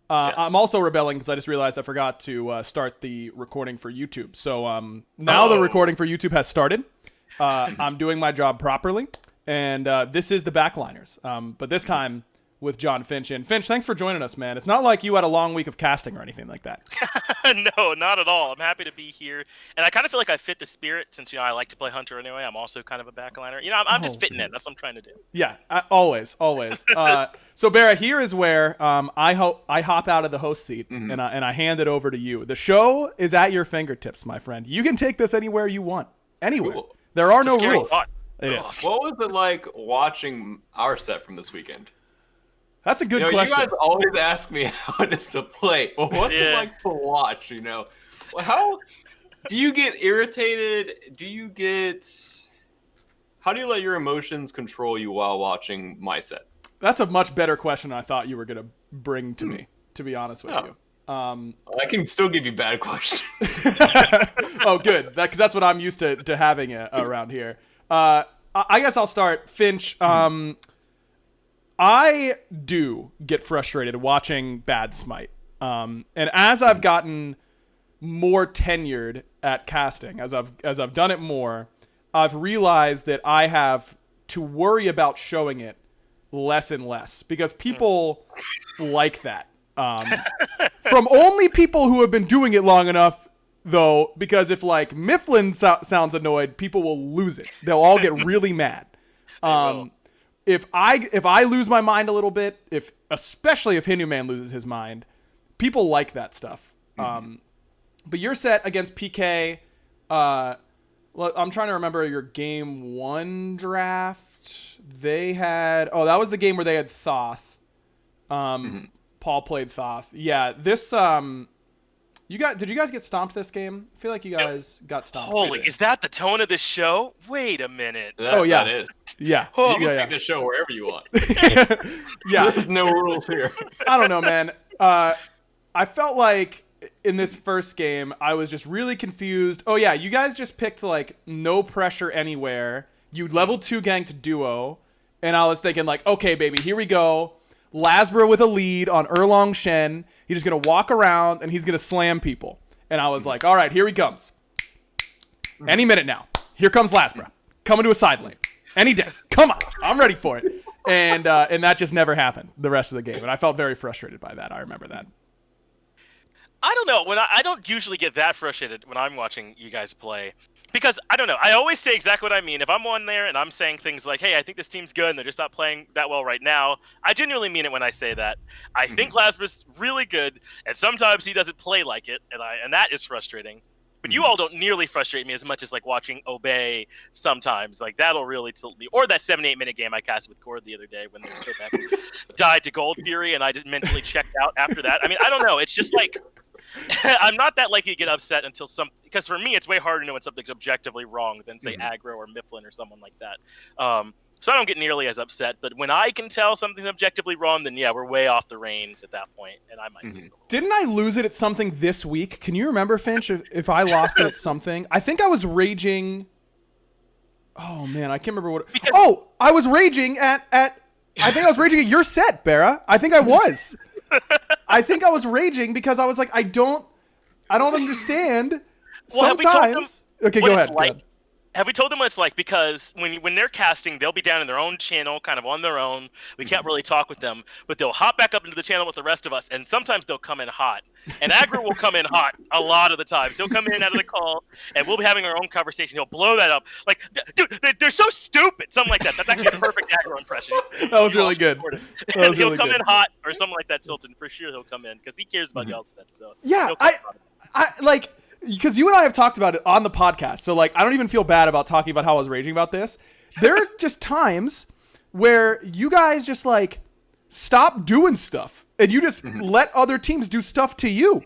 Yes. I'm also rebelling because I just realized I forgot to start the recording for YouTube. So now the recording for YouTube has started. I'm doing my job properly, and this is the Backliners. But this time with John Finch. And Finch, thanks for joining us, man. It's not like you had a long week of casting or anything like that. No, not at all. I'm happy to be here, and I kind of feel like I fit the spirit since I like to play Hunter anyway. I'm also kind of a backliner. I'm just fitting in. That's what I'm trying to do. Yeah, always. So BaRRa, here is where I hop out of the host seat and I hand it over to you. The show is at your fingertips, my friend. You can take this anywhere you want, anywhere. Cool. There are It's a no scary rules. thought. It is. What was it like watching our set from this weekend? That's a good You question. guys always ask me how it is to play. Well, what's it like to watch, Well, how do you get irritated? How do you let your emotions control you while watching my set? That's a much better question than I thought you were going to bring to me, to be honest with you. I can still give you bad questions. Oh, good. Because that's what I'm used to having around here. I guess I'll start. Finch, I do get frustrated watching Bad Smite. And as I've gotten more tenured at casting, as I've done it more, I've realized that I have to worry about showing it less and less because people like that. From only people who have been doing it long enough, though, because if like Mifflin sounds annoyed, people will lose it. They'll all get really mad. If I lose my mind a little bit, especially if Hinuman loses his mind, people like that stuff. But your set against PK, I'm trying to remember your game 1 draft. They had that was the game where they had Thoth. Paul played Thoth. Yeah, this did you guys get stomped this game? I feel like you guys got stomped. Holy, is that the tone of this show? Wait a minute. Yeah. That is. Yeah. You can take the show wherever you want. Yeah. There's no rules here. I don't know, man. I felt like in this first game, I was just really confused. Oh, yeah, you guys just picked, like, no pressure anywhere. You level 2 ganked duo, and I was thinking, like, okay, baby, here we go. Lasbra with a lead on Erlong Shen. He's just going to walk around, and he's going to slam people. And I was like, all right, here he comes. Any minute now. Here comes Lasbra. Coming to a side lane. Any day. Come on. I'm ready for it. And that just never happened the rest of the game. And I felt very frustrated by that. I remember that. I don't know. I don't usually get that frustrated when I'm watching you guys play. Because, I don't know, I always say exactly what I mean. If I'm on there and I'm saying things like, hey, I think this team's good and they're just not playing that well right now, I genuinely mean it when I say that. I think Lasbra's really good, and sometimes he doesn't play like it, and that is frustrating. But you all don't nearly frustrate me as much as, like, watching Obey sometimes. Like, that'll really tilt me. Or that 7-8-minute game I cast with Cord the other day when they were so bad. Died to Gold Fury, and I just mentally checked out after that. I mean, I don't know. It's just, like... I'm not that likely to get upset until because for me it's way harder to know when something's objectively wrong than say Aggro or Mifflin or someone like that. So I don't get nearly as upset, but when I can tell something's objectively wrong, then yeah, we're way off the reins at that point, and I might lose a little. Didn't I lose it at something this week? Can you remember, Finch, if I lost it at something? I think I was raging. Oh man, I can't remember what. I was raging at. I think I was raging at your set, BaRRa. I think I was. I think I was raging because I was like, I don't understand. Well, sometimes. Okay, go ahead. Have we told them what it's like? Because when they're casting, they'll be down in their own channel, kind of on their own. We can't really talk with them, but they'll hop back up into the channel with the rest of us, and sometimes they'll come in hot. And Aggro will come in hot a lot of the times. He'll come in out of the call, and we'll be having our own conversation. He'll blow that up. Like, dude, they're so stupid. Something like that. That's actually a perfect Aggro impression. That was really good. He'll come in hot or something like that, Tilton. For sure he'll come in because he cares about y'all's set. So yeah, I like... Because you and I have talked about it on the podcast, so like I don't even feel bad about talking about how I was raging about this. There are just times where you guys just like stop doing stuff and you just let other teams do stuff to you,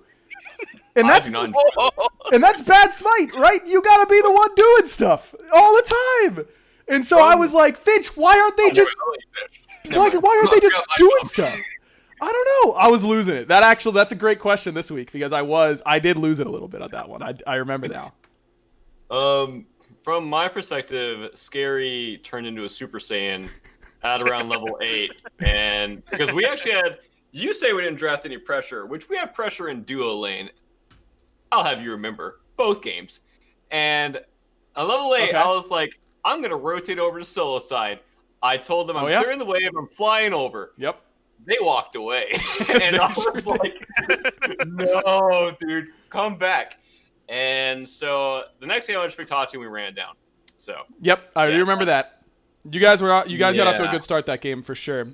and that's bad smite, right? You gotta be the one doing stuff all the time. And so I was like, Finch, why aren't they just doing stuff? I don't know. I was losing it. That's a great question this week because I did lose it a little bit on that one. I remember now. From my perspective, Scary turned into a Super Saiyan at around level 8, and because we actually had You say we didn't draft any pressure, which we have pressure in duo lane. I'll have you remember both games. And on level 8, I was like, I'm going to rotate over to solo side. I told them I'm clearing the wave, I'm flying over. Yep. They walked away. And I was like, no, dude, come back. And so the next game I went to Pictatu, we ran it down. So yep, I do remember that. You guys got off to a good start that game for sure.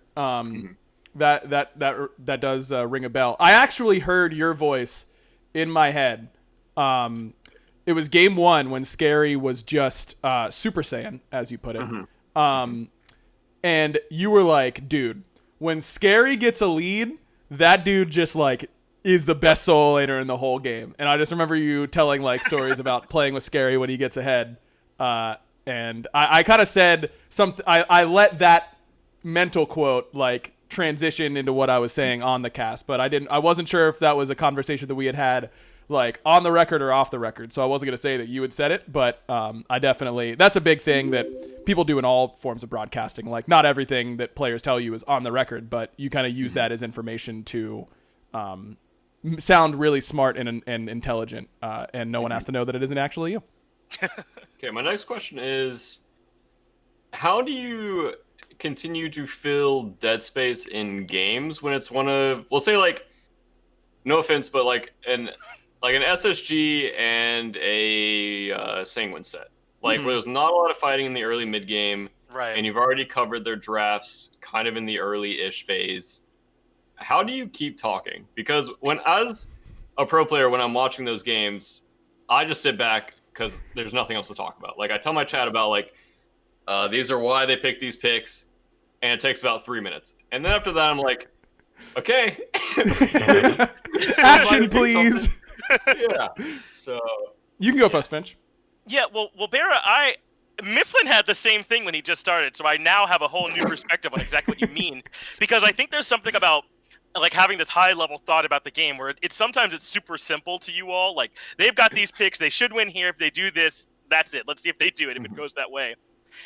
That does ring a bell. I actually heard your voice in my head. It was game 1 when Scary was just Super Saiyan, as you put it. And you were like, dude, when Scary gets a lead, that dude just like is the best solo laner in the whole game. And I just remember you telling like stories about playing with Scary when he gets ahead. And I kind of said something. I let that mental quote like transition into what I was saying on the cast, but I wasn't sure if that was a conversation that we had like on the record or off the record. So I wasn't going to say that you had said it, but that's a big thing that people do in all forms of broadcasting. Like not everything that players tell you is on the record, but you kind of use that as information to sound really smart and intelligent, and no one has to know that it isn't actually you. Okay, my next question is, how do you continue to fill dead space in games when it's one of, we'll say like, no offense, but like an SSG and a Sanguine set, like where there's not a lot of fighting in the early mid game, right? And you've already covered their drafts kind of in the early-ish phase. How do you keep talking? Because as a pro player, when I'm watching those games, I just sit back because there's nothing else to talk about. Like I tell my chat about like, these are why they picked these picks, and it takes about 3 minutes. And then after that, I'm like, okay. Action, please. Yeah. So you can go first, Finch. Yeah, well, BaRRa, Mifflin had the same thing when he just started, so I now have a whole new perspective on exactly what you mean. Because I think there's something about like having this high level thought about the game where sometimes it's super simple to you all. Like they've got these picks, they should win here. If they do this, that's it. Let's see if they do it, if it goes that way.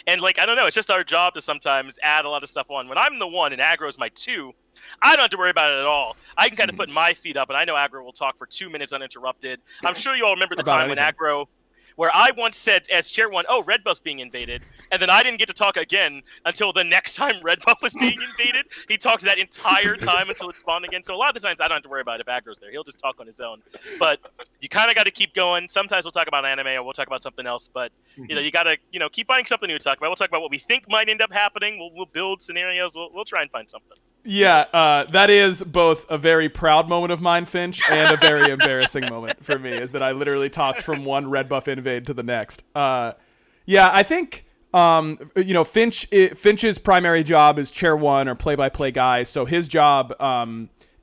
And like, I don't know, it's just our job to sometimes add a lot of stuff on. When I'm the 1 and Aggro's my 2, I don't have to worry about it at all. I can kind of put my feet up, and I know Aggro will talk for 2 minutes uninterrupted. I'm sure you all remember the time when Aggro, where I once said as Chair 1, oh, Red Buff's being invaded, and then I didn't get to talk again until the next time Red Buff was being invaded. He talked that entire time until it spawned again. So a lot of the times I don't have to worry about it if Aggro's there. He'll just talk on his own. But you kind of got to keep going. Sometimes we'll talk about anime or we'll talk about something else. But you know, you got to keep finding something new to talk about. We'll talk about what we think might end up happening. We'll build scenarios. We'll try and find something. Yeah, that is both a very proud moment of mine, Finch, and a very embarrassing moment for me, is that I literally talked from one red buff invade to the next. Yeah, I think Finch's primary job is chair 1 or play-by-play guy, so his job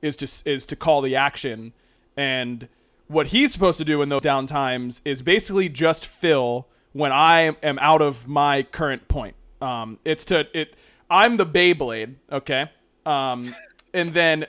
is to call the action, and what he's supposed to do in those downtimes is basically just fill when I am out of my current point. I'm the Beyblade, okay? And then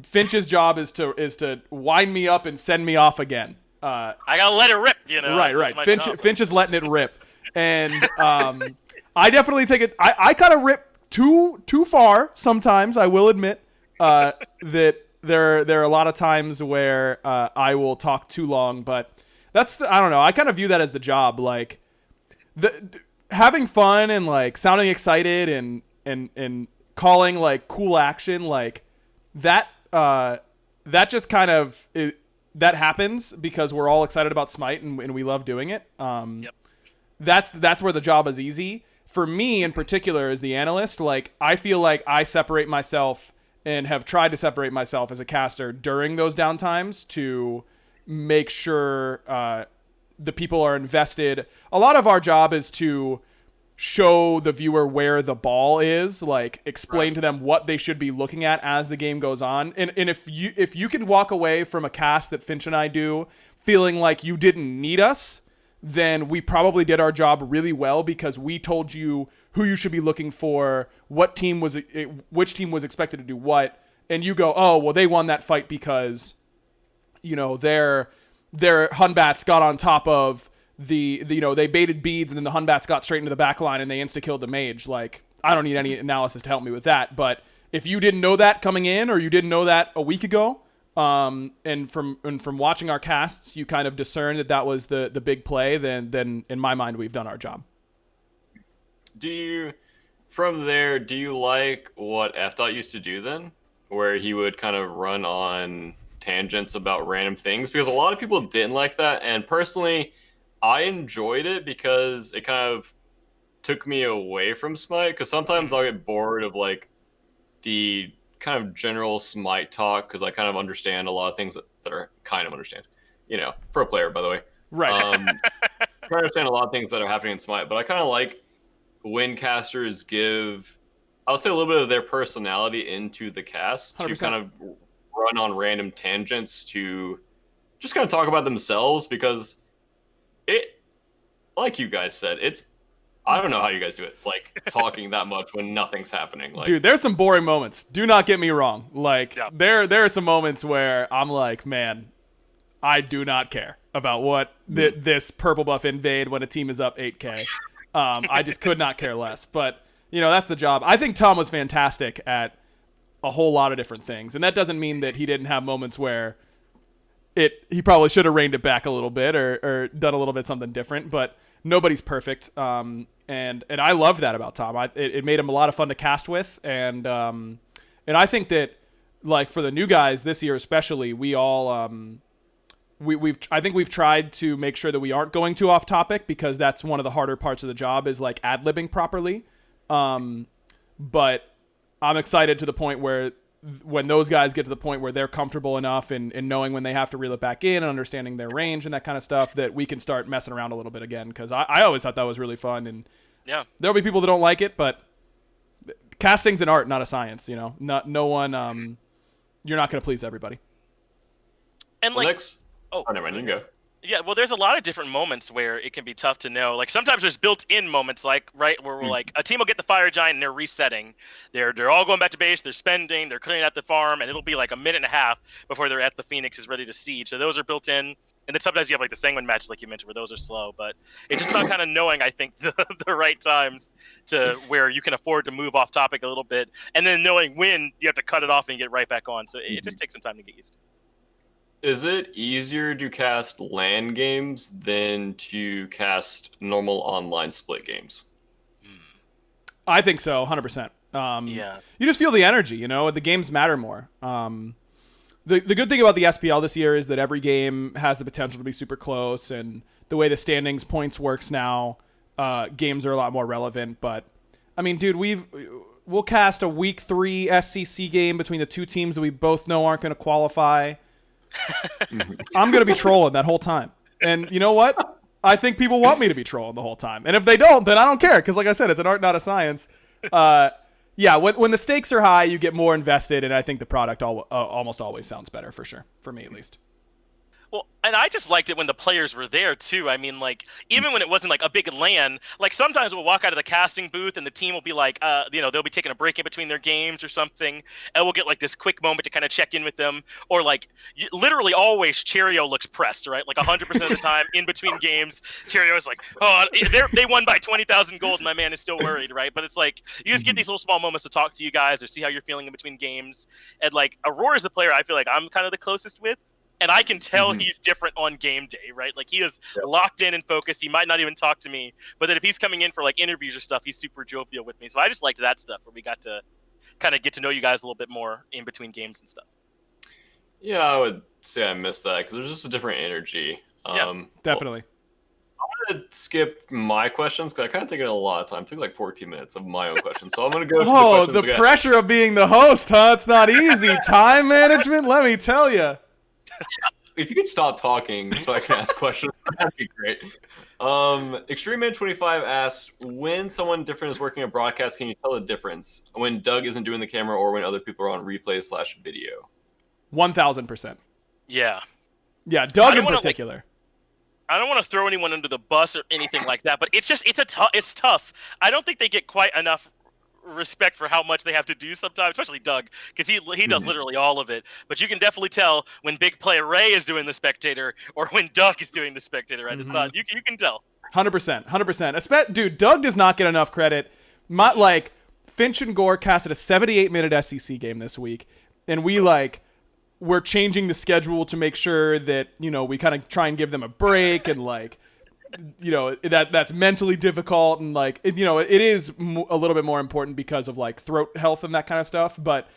Finch's job is to wind me up and send me off again. I gotta let it rip, you know. Right. Finch is letting it rip, and I definitely take it. I kind of rip too far sometimes. I will admit that there are a lot of times where I will talk too long, but I don't know. I kind of view that as the job, like having fun and like sounding excited and calling like cool action, like that just kind of that happens because we're all excited about Smite and we love doing it. Yep. That's where the job is easy for me in particular as the analyst. Like I feel like I separate myself and have tried to separate myself as a caster during those downtimes to make sure the people are invested. A lot of our job is to show the viewer where the ball is, like explain to them what they should be looking at as the game goes on. And if you can walk away from a cast that Finch and I do feeling like you didn't need us, then we probably did our job really well because we told you who you should be looking for, which team was expected to do what, and you go, oh, well, they won that fight because, you know, their Hunbats got on top of they baited beads and then the Hunbats got straight into the back line and they insta-killed the mage. Like, I don't need any analysis to help me with that, but if you didn't know that coming in, or you didn't know that a week ago, and from watching our casts, you kind of discern that was the big play, then in my mind, we've done our job. From there, do you like what F-Dot used to do then? Where he would kind of run on tangents about random things? Because a lot of people didn't like that, and personally, I enjoyed it because it kind of took me away from Smite, because sometimes I'll get bored of like the kind of general Smite talk, because I kind of understand a lot of things that are kind of understand. Pro player, by the way. Right. I understand a lot of things that are happening in Smite, but I kind of like when casters give, I would say, a little bit of their personality into the cast 100%. to kind of run on random tangents to just kind of talk about themselves, because it, like you guys said, I don't know how you guys do it, like talking that much when nothing's happening. Like, dude, there's some boring moments. Do not get me wrong. Like, Yeah. there are some moments where I'm like, man, I do not care about what this purple buff invade when a team is up 8K. I just could not care less. But, that's the job. I think Tom was fantastic at a whole lot of different things. And that doesn't mean that he didn't have moments where he probably should have reined it back a little bit or done a little bit something different. But nobody's perfect. And I loved that about Tom. It made him a lot of fun to cast with. And I think that, like, for the new guys this year especially, we all I think we've tried to make sure that we aren't going too off topic, because that's one of the harder parts of the job, is like ad-libbing properly. But I'm excited to the point where when those guys get to the point where they're comfortable enough in knowing when they have to reel it back in and understanding their range and that kind of stuff, that we can start messing around a little bit again. Because I always thought that was really fun. And Yeah. there'll be people that don't like it, but casting's an art, not a science. No one. You're not going to please everybody. And well, like, next, oh, never mind, you can go. yeah, well, there's a lot of different moments where it can be tough to know. Like, sometimes there's built-in moments, like, right, where we're like, a team will get the Fire Giant and they're resetting. They're all going back to base, they're spending, they're clearing out the farm, and it'll be like a minute and a half before they're at the Phoenix is ready to siege. So those are built in. And then sometimes you have like the Sanguine matches, like you mentioned, where those are slow. But it's just about kind of knowing, I think, the right times to where you can afford to move off topic a little bit, and then knowing when you have to cut it off and get right back on. So it just takes some time to get used to. Is it easier to cast LAN games than to cast normal online split games? I think so, 100%. Yeah. You just feel the energy, the games matter more. The good thing about the SPL this year is that every game has the potential to be super close, and the way the standings points works now, games are a lot more relevant. But, I mean, dude, we'll cast a week 3 SCC game between the two teams that we both know aren't going to qualify. I'm going to be trolling that whole time. And you know what? I think people want me to be trolling the whole time. And if they don't, then I don't care, because like I said, it's an art, not a science. Yeah, when the stakes are high, you get more invested, and I think the product almost always sounds better, for sure, for me at least. Well, and I just liked it when the players were there too. I mean, like, even when it wasn't like a big LAN, like sometimes we'll walk out of the casting booth and the team will be like, they'll be taking a break in between their games or something, and we'll get like this quick moment to kind of check in with them. Or like, literally always Cheerio looks pressed, right? Like 100% of the time in between games, Cheerio is like, oh, they won by 20,000 gold, and my man is still worried, right? But it's like, you just get these little small moments to talk to you guys or see how you're feeling in between games. And like, Aurora is the player I feel like I'm kind of the closest with. And I can tell he's different on game day, right? Like, he is locked in and focused. He might not even talk to me. But then if he's coming in for, like, interviews or stuff, he's super jovial with me. So I just liked that stuff, where we got to kind of get to know you guys a little bit more in between games and stuff. Yeah, I would say I missed that, because there's just a different energy. Definitely. I'm going to skip my questions, because I kind of taken a lot of time. It took like 14 minutes of my own questions. So I'm going to go to Oh, the the questions pressure of being the host, huh? It's not easy. Time management, let me tell you. If you could stop talking so I can ask questions, that'd be great. Extreme Man 25 asks, when someone different is working a broadcast, can you tell the difference when Doug isn't doing the camera or when other people are on replay/video? 1,000%. Yeah. Yeah, Doug in particular. I don't want to throw anyone under the bus or anything like that, but it's tough. I don't think they get quite enough respect for how much they have to do sometimes, especially Doug, because he does literally all of it. But you can definitely tell when big player Ray is doing the spectator or when Doug is doing the spectator, right? It's not, you can tell. 100%. Dude, Doug does not get enough credit. Finch and Gore casted a 78-minute SEC game this week, and we're changing the schedule to make sure that, we kind of try and give them a break, and that's mentally difficult, and it is a little bit more important because of throat health and that kind of stuff. But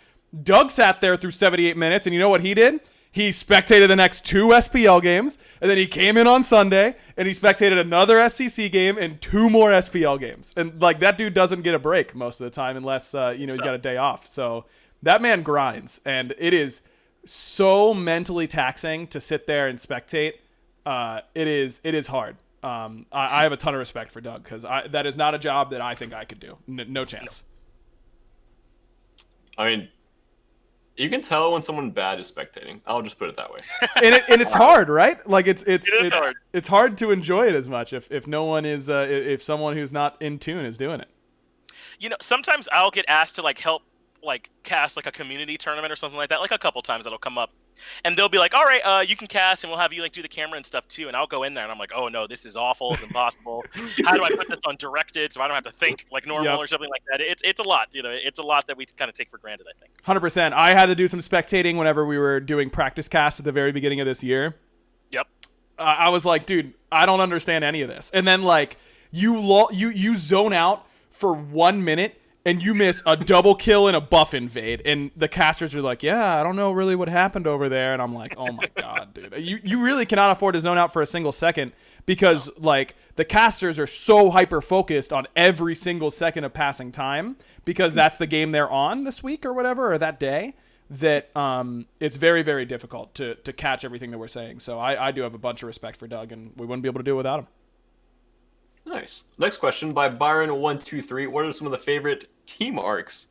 Doug sat there through 78 minutes, and you know what he did? He spectated the next 2 SPL games, and then he came in on Sunday, and he spectated another SEC game and 2 more SPL games. And that dude doesn't get a break most of the time unless he's got a day off. So that man grinds, and it is so mentally taxing to sit there and spectate. It is hard. I have a ton of respect for Doug, because that is not a job that I think I could do. No chance. I mean, you can tell when someone bad is spectating. I'll just put it that way. and it's hard, right? It's hard. It's hard to enjoy it as much if no one is if someone who's not in tune is doing it. Sometimes I'll get asked to help cast a community tournament or something like that. A couple times that'll come up, and they'll be like, all right, you can cast, and we'll have you do the camera and stuff too. And I'll go in there and I'm like, oh no, this is awful, it's impossible. How do I put this on directed so I don't have to think normal or something like that? It's a lot. It's a lot that we kind of take for granted, I think. 100%. I had to do some spectating whenever we were doing practice casts at the very beginning of this year. Yep. I was like, dude, I don't understand any of this. And then you zone out for 1 minute, and you miss a double kill and a buff invade, and the casters are like, yeah, I don't know really what happened over there. And I'm like, oh my God, dude. You really cannot afford to zone out for a single second, because the casters are so hyper-focused on every single second of passing time, because that's the game they're on this week or whatever, or that day, that it's very, very difficult to catch everything that we're saying. So I do have a bunch of respect for Doug, and we wouldn't be able to do it without him. Nice. Next question by Byron123. What are some of the favorite team arcs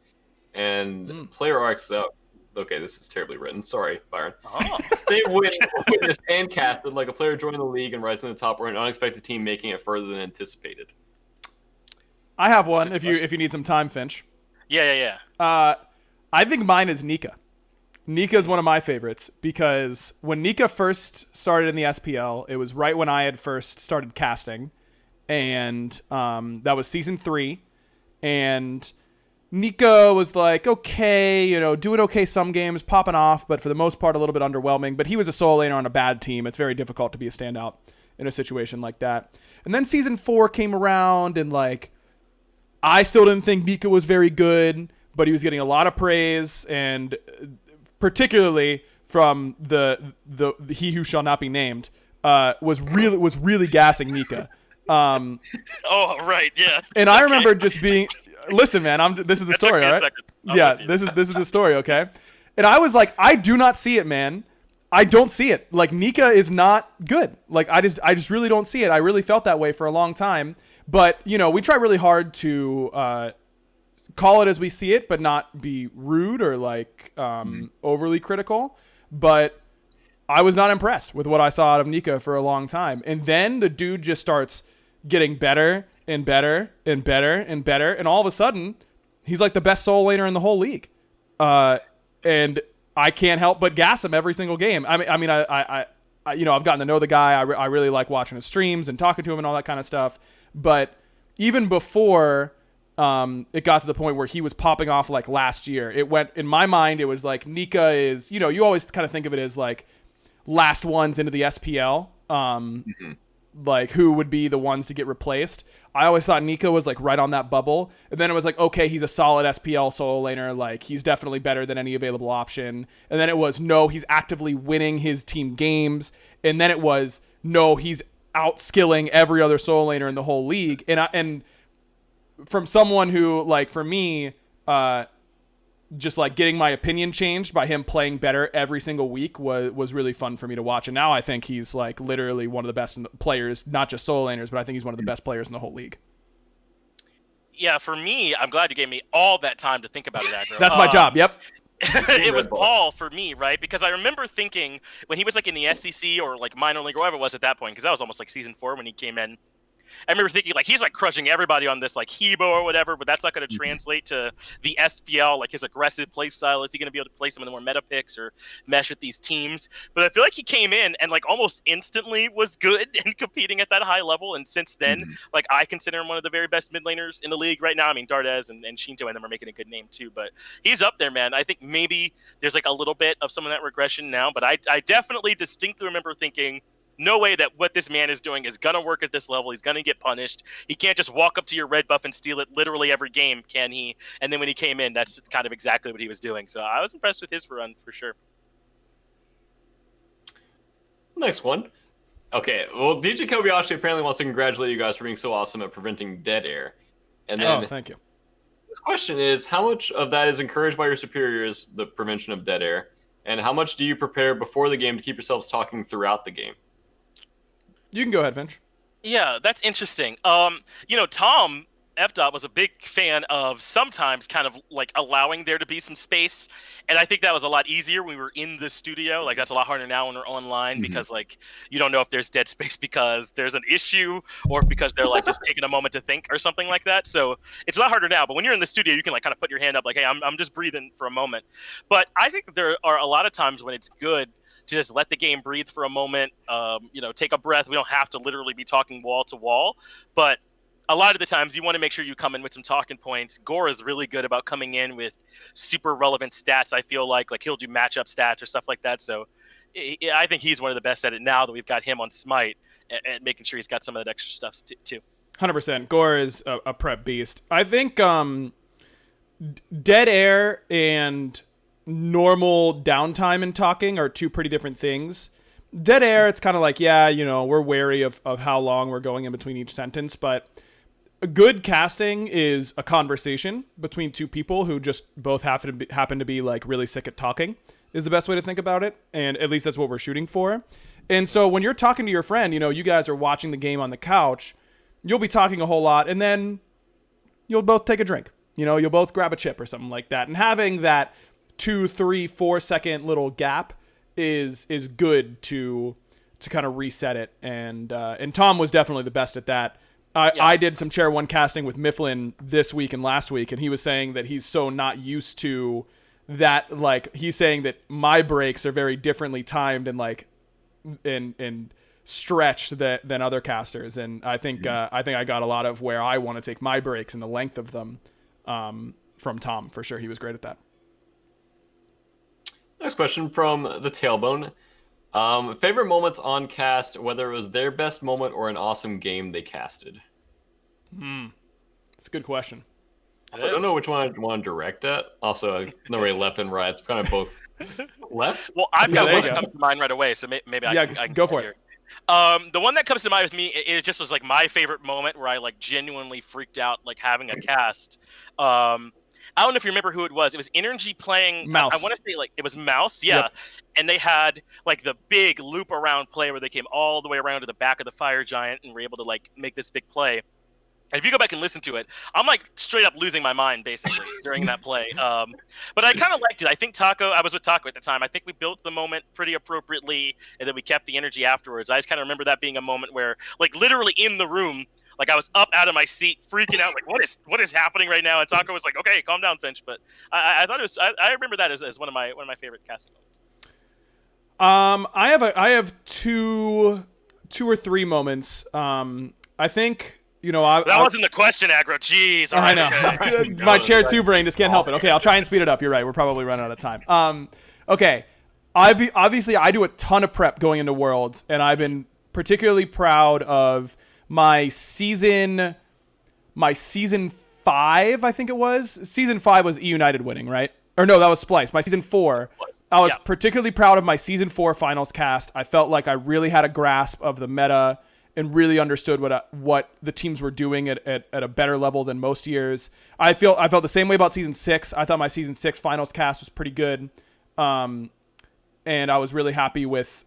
and player arcs? Okay, this is terribly written. Sorry, Byron. Oh. They witnessed and casted, like a player joining the league and rising to the top, or an unexpected team making it further than anticipated. I have one if you need some time, Finch. Yeah. I think mine is Nika. Nika is one of my favorites, because when Nika first started in the SPL, it was right when I had first started casting. And that was season 3, and Nika was okay, doing okay some games, popping off, but for the most part a little bit underwhelming. But he was a solo laner on a bad team. It's very difficult to be a standout in a situation like that. And then season 4 came around, and I still didn't think Nika was very good, but he was getting a lot of praise, and particularly from the he who shall not be named was really gassing Nika. Oh, right, yeah. And I remember just being, listen, man, this is the story, all right? Yeah, this is the story, okay? And I was like, I do not see it, man. I don't see it. Nika is not good. I just really don't see it. I really felt that way for a long time. But, we try really hard to call it as we see it, but not be rude or overly critical. But I was not impressed with what I saw out of Nika for a long time. And then the dude just starts getting better and better and better and better, and all of a sudden he's the best solo laner in the whole league, and I can't help but gas him every single game. I mean I've gotten to know the guy. I really like watching his streams and talking to him and all that kind of stuff. But even before it got to the point where he was popping off last year, it went, in my mind, it was Nika is, you always kind of think of it as last ones into the SPL. Who would be the ones to get replaced. I always thought Nika was right on that bubble. And then it was okay, he's a solid SPL solo laner. He's definitely better than any available option. And then it was, no, he's actively winning his team games. And then it was, no, he's outskilling every other solo laner in the whole league. And from someone who, for me, just getting my opinion changed by him playing better every single week was really fun for me to watch. And now I think he's literally one of the best players, not just solo laners, but I think he's one of the best players in the whole league. Yeah, for me, I'm glad you gave me all that time to think about it, Aggro. That's my job. Yep. It was Paul for me, right? Because I remember thinking when he was in the SEC or minor league or whatever it was at that point, because that was almost season 4 when he came in. I remember thinking like he's like crushing everybody on this like Hebo or whatever, but that's not going to translate to the SPL. Like his aggressive play style, is he going to be able to play some of the more meta picks or mesh with these teams? But I feel like he came in and like almost instantly was good and competing at that high level. And since then, like I consider him one of the very best mid laners in the league right now. I mean, Dardez and Shinto and them are making a good name too, but he's up there, man. I think maybe there's like a little bit of some of that regression now, but I definitely distinctly remember thinking, no way that what this man is doing is going to work at this level. He's going to get punished. He can't just walk up to your red buff and steal it literally every game, can he? And then when he came in, that's kind of exactly what he was doing. So I was impressed with his run for sure. Next one. Okay, well, DJ Kobayashi apparently wants to congratulate you guys for being so awesome at preventing dead air. And then thank you. The question is, how much of that is encouraged by your superiors, the prevention of dead air, and how much do you prepare before the game to keep yourselves talking throughout the game? You can go ahead, Finch. Yeah, that's interesting. Tom F. was a big fan of sometimes kind of like allowing there to be some space. And I think that was a lot easier when we were in the studio. Like that's a lot harder now when we're online because like you don't know if there's dead space because there's an issue or because they're like just taking a moment to think or something like that. So it's a lot harder now. But when you're in the studio, you can like kind of put your hand up like, hey, I'm just breathing for a moment. But I think there are a lot of times when it's good to just let the game breathe for a moment, take a breath. We don't have to literally be talking wall to wall, but a lot of the times you want to make sure you come in with some talking points. Gore is really good about coming in with super relevant stats. I feel like he'll do matchup stats or stuff like that. So I think he's one of the best at it now that we've got him on Smite and making sure he's got some of that extra stuff too. 100%. Gore is a prep beast. I think dead air and normal downtime in talking are two pretty different things. Dead air, it's kind of like, we're wary of how long we're going in between each sentence, but a good casting is a conversation between two people who just both happen to be like really sick at talking is the best way to think about it. And at least that's what we're shooting for. And so when you're talking to your friend, you guys are watching the game on the couch, you'll be talking a whole lot and then you'll both take a drink, you'll both grab a chip or something like that. And having that 2, 3, 4 second little gap is good to kind of reset it. And Tom was definitely the best at that. I did some Chair 1 casting with Mifflin this week and last week, and he was saying that he's so not used to that. Like, he's saying that my breaks are very differently timed and like and stretched than other casters. And I think I got a lot of where I want to take my breaks and the length of them from Tom for sure. He was great at that. Next question from the Tailbone. Favorite moments on cast, whether it was their best moment or an awesome game they casted? It's a good question. I don't know which one I want to direct at. Also, no way left and right. It's kind of both left. Well, I've got one that comes to mind right away, so maybe I can go for it. The one that comes to mind with me, it just was like my favorite moment where I like genuinely freaked out, like having a cast. I don't know if you remember who it was. It was Energy playing Mouse. I want to say like it was Mouse, yeah. Yep. And they had like the big loop around play where they came all the way around to the back of the Fire Giant and were able to like make this big play. And if you go back and listen to it, I'm like straight up losing my mind basically during that play. But I kind of liked it. I think I was with Taco at the time. I think we built the moment pretty appropriately and then we kept the energy afterwards. I just kind of remember that being a moment where like literally in the room, like I was up out of my seat, freaking out, like what is happening right now? And Taco was like, "Okay, calm down, Finch." But I thought it was. I remember that as one of my favorite casting moments. I have two or three moments. I think that wasn't the question, Aggro. Jeez, all right, I know. Okay. My Chair 2 brain just can't help it. Okay, I'll try and speed it up. You're right. We're probably running out of time. Okay. Obviously, I do a ton of prep going into Worlds, and I've been particularly proud of my season 5, I think it was. Season 5 was E United winning, right? Or no, that was Splice. My season 4, I was particularly proud of my season 4 finals cast. I felt like I really had a grasp of the meta and really understood what the teams were doing at a better level than most years. I felt the same way about season 6. I thought my season 6 finals cast was pretty good. And I was really happy with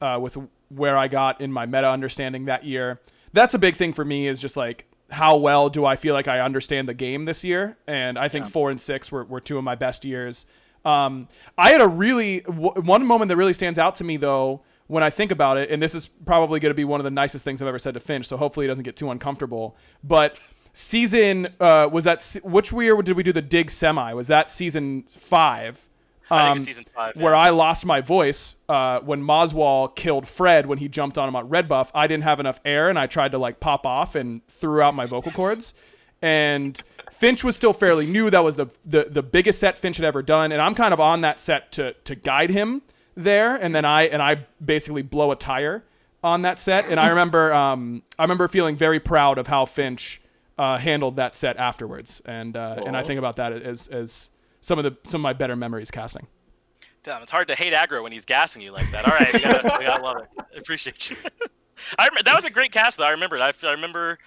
where I got in my meta understanding that year. That's a big thing for me, is just like, how well do I feel like I understand the game this year? And I think 4 and 6 were two of my best years. I had one moment that really stands out to me, though, when I think about it, and this is probably going to be one of the nicest things I've ever said to Finch, so hopefully he doesn't get too uncomfortable. But season was that which year did we do the dig semi? Was that season 5? I think it's season 5. Where I lost my voice when Moswall killed Fred when he jumped on him on red buff. I didn't have enough air, and I tried to like pop off and threw out my vocal cords. And Finch was still fairly new. That was the biggest set Finch had ever done, and I'm kind of on that set to guide him there. And then I basically blow a tire on that set. And I remember feeling very proud of how Finch handled that set afterwards. And I think about that as some of my better memories casting. Damn, it's hard to hate Aggro when he's gassing you like that. All right, we gotta love it. I appreciate you. That was a great cast, though. I remember it. I remember,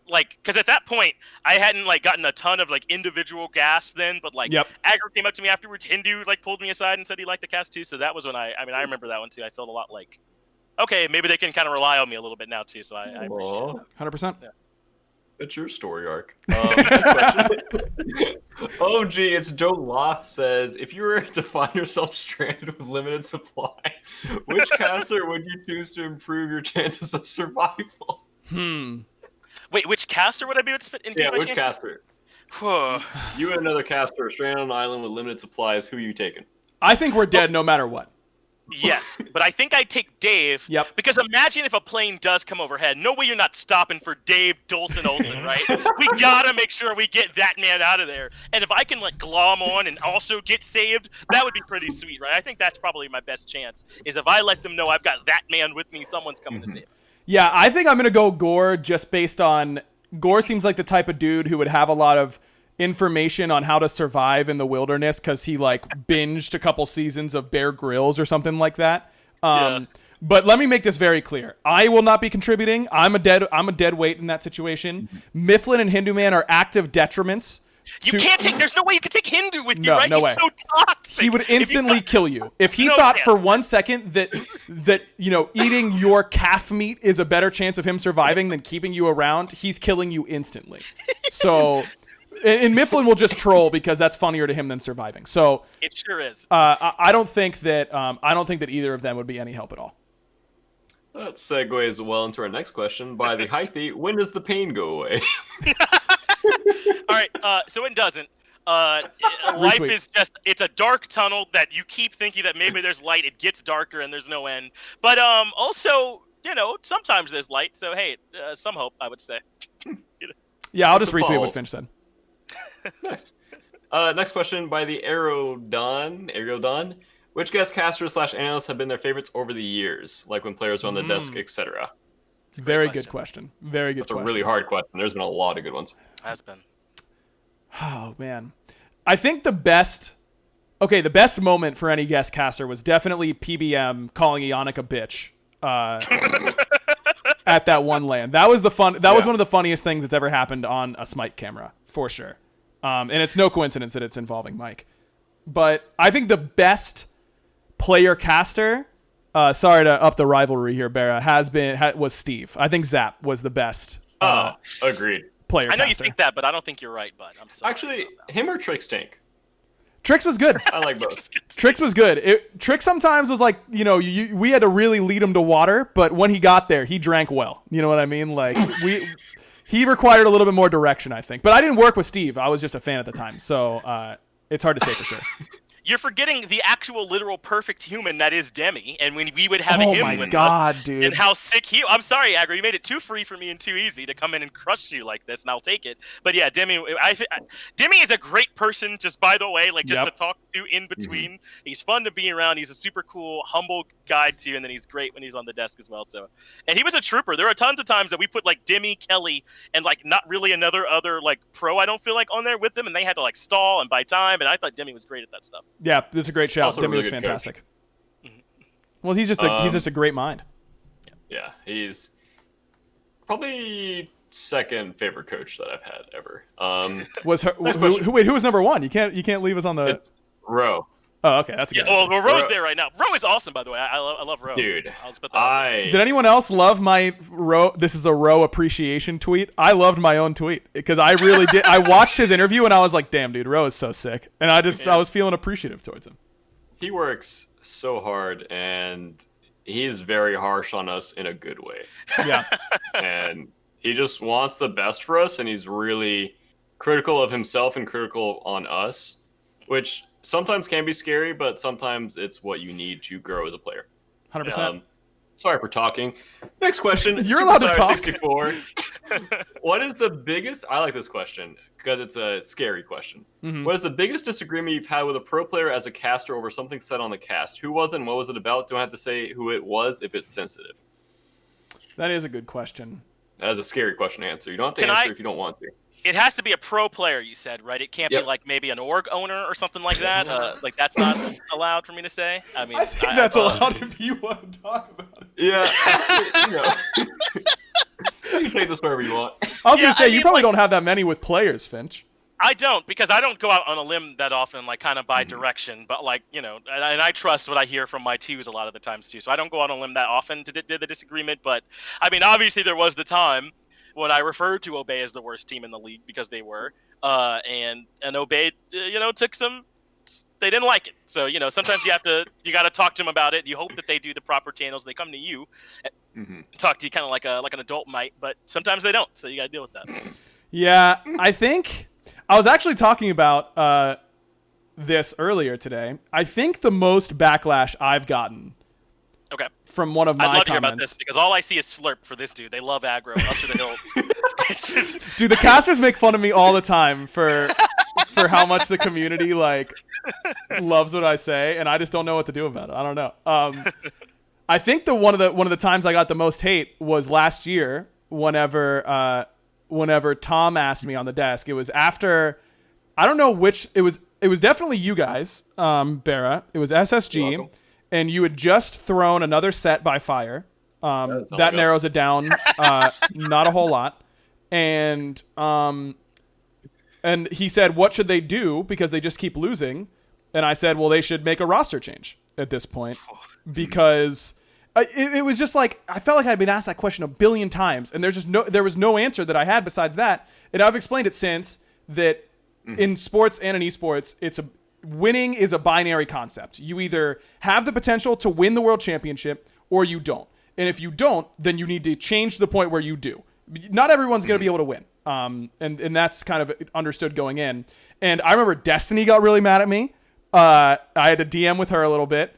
like, because at that point, I hadn't, like, gotten a ton of, like, individual gas then, but, like, Aggro came up to me afterwards. Hindu, like, pulled me aside and said he liked the cast, too. So that was when I remember that one, too. I felt a lot like, okay, maybe they can kind of rely on me a little bit now, too. So I appreciate it. 100%. Yeah. It's your story arc. Oh, gee, it's Joe Law says, if you were to find yourself stranded with limited supply, which caster would you choose to improve your chances of survival? Wait, which caster would I be with? Which caster? You and another caster are stranded on an island with limited supplies. Who are you taking? I think we're dead no matter what. Yes, but I think I'd take Dave. Yep. Because imagine if a plane does come overhead. No way you're not stopping for Dave Dolson Olsen, right? We gotta make sure we get that man out of there. And if I can, like, glom on and also get saved, that would be pretty sweet, right? I think that's probably my best chance, is if I let them know I've got that man with me, someone's coming to save us. Yeah, I think I'm going to go Gore just based on... Gore seems like the type of dude who would have a lot of information on how to survive in the wilderness because he, like, binged a couple seasons of Bear Grylls or something like that. But let me make this very clear. I will not be contributing. I'm a dead weight in that situation. Mifflin and Hindu Man are active detriments. You can't take... There's no way you can take Hindu with you, right? No way. He's so toxic. He would instantly kill you. If he thought for 1 second that eating your calf meat is a better chance of him surviving than keeping you around, he's killing you instantly. So, and Mifflin will just troll because that's funnier to him than surviving. So it sure is. I don't think that either of them would be any help at all. That segues well into our next question. By the Hythe, when does the pain go away? All right, so it doesn't. Life is just, it's a dark tunnel that you keep thinking that maybe there's light. It gets darker and there's no end. But also, sometimes there's light. So, hey, some hope, I would say. Yeah, I'll just retweet what Finch said. Nice. Next question by the Aggro. Which guest casters / analysts have been their favorites over the years, like when players are on the desk, etc.? Very good question. Very good question. That's a really hard question. There's been a lot of good ones. Has been. Oh, man. I think the best moment for any guest caster was definitely PBM calling Ionic a bitch at that one land. That was was one of the funniest things that's ever happened on a Smite camera, for sure. And it's no coincidence that it's involving Mike. But I think the best player caster, sorry to up the rivalry here, BaRRa, was Steve. I think Zap was the best. Agreed. Player I know caster. You think that, but I don't think you're right, bud. I'm sorry. Actually, him or Trix Tank? Trix was good. I like both. Trix was good. Trix sometimes was like, we had to really lead him to water, but when he got there, he drank well. You know what I mean? Like, he required a little bit more direction, I think. But I didn't work with Steve. I was just a fan at the time, so it's hard to say for sure. You're forgetting the actual literal perfect human that is Demi, and when we would have him with us, dude. And how sick he... I'm sorry, Aggro, you made it too free for me and too easy to come in and crush you like this, and I'll take it. But yeah, Demi, Demi is a great person, just by the way, like just to talk to in between. Mm-hmm. He's fun to be around. He's a super cool, humble guy too, and then he's great when he's on the desk as well. So, and he was a trooper. There are tons of times that we put like Demi, Kelly, and like not really another like pro, I don't feel like, on there with them, and they had to like stall and buy time, and I thought Demi was great at that stuff. Yeah, that's a great shout. Also Demi really was fantastic. Mm-hmm. Well, he's just a great mind. Yeah, he's probably second favorite coach that I've had ever. Who was number one? You can't leave us on the. It's Ro. Oh, okay, that's a good. Well, Ro's there right now. Ro is awesome, by the way. I love Ro. Dude, I'll just put that Did anyone else love my Ro? This is a Ro appreciation tweet. I loved my own tweet because I really did. I watched his interview and I was like, "Damn, dude, Ro is so sick," and I was feeling appreciative towards him. He works so hard, and he's very harsh on us in a good way. Yeah. And he just wants the best for us, and he's really critical of himself and critical on us, which sometimes can be scary, but sometimes it's what you need to grow as a player. 100%. Sorry for talking. Next question. You're allowed to talk. 64. What is the biggest... I like this question because it's a scary question. Mhm. What is the biggest disagreement you've had with a pro player as a caster over something said on the cast? Who was it and what was it about? Don't have to say who it was if it's sensitive. That is a good question. That is a scary question to answer. You don't have to answer if you don't want to. It has to be a pro player, you said, right? It can't be like maybe an org owner or something like that. Like that's not allowed for me to say. I mean, I think that's allowed if you want to talk about it. Yeah. You can take this wherever you want. I was gonna say you probably don't have that many with players, Finch. I don't, because I don't go out on a limb that often, like kind of by direction. But like and I trust what I hear from my twos a lot of the times too. So I don't go out on a limb that often to do the disagreement. But I mean, obviously there was the time when I referred to Obey as the worst team in the league because they were, and Obey, took some. They didn't like it, so sometimes you got to talk to them about it. You hope that they do the proper channels. They come to you, talk to you kind of like an adult might, but sometimes they don't. So you got to deal with that. Yeah, I think I was actually talking about this earlier today. I think the most backlash I've gotten. Okay. From one of my I'd love comments. to hear about this because all I see is slurp for this dude. They love aggro up to the hill. Dude, the casters make fun of me all the time for how much the community loves what I say, and I just don't know what to do about it. I don't know. I think one of the times I got the most hate was last year whenever Tom asked me on the desk. It was after, I don't know which, it was definitely you guys, BaRRa. It was SSG. And you had just thrown another set by fire. That narrows it down, not a whole lot. And he said, what should they do? Because they just keep losing. And I said, well, they should make a roster change at this point. Because it was just like, I felt like I'd been asked that question a billion times. And there was no answer that I had besides that. And I've explained it since that in sports and in esports, winning is a binary concept. You either have the potential to win the world championship or you don't. And if you don't, then you need to change to the point where you do. Not everyone's going to be able to win. And that's kind of understood going in. And I remember Destiny got really mad at me. I had to DM with her a little bit.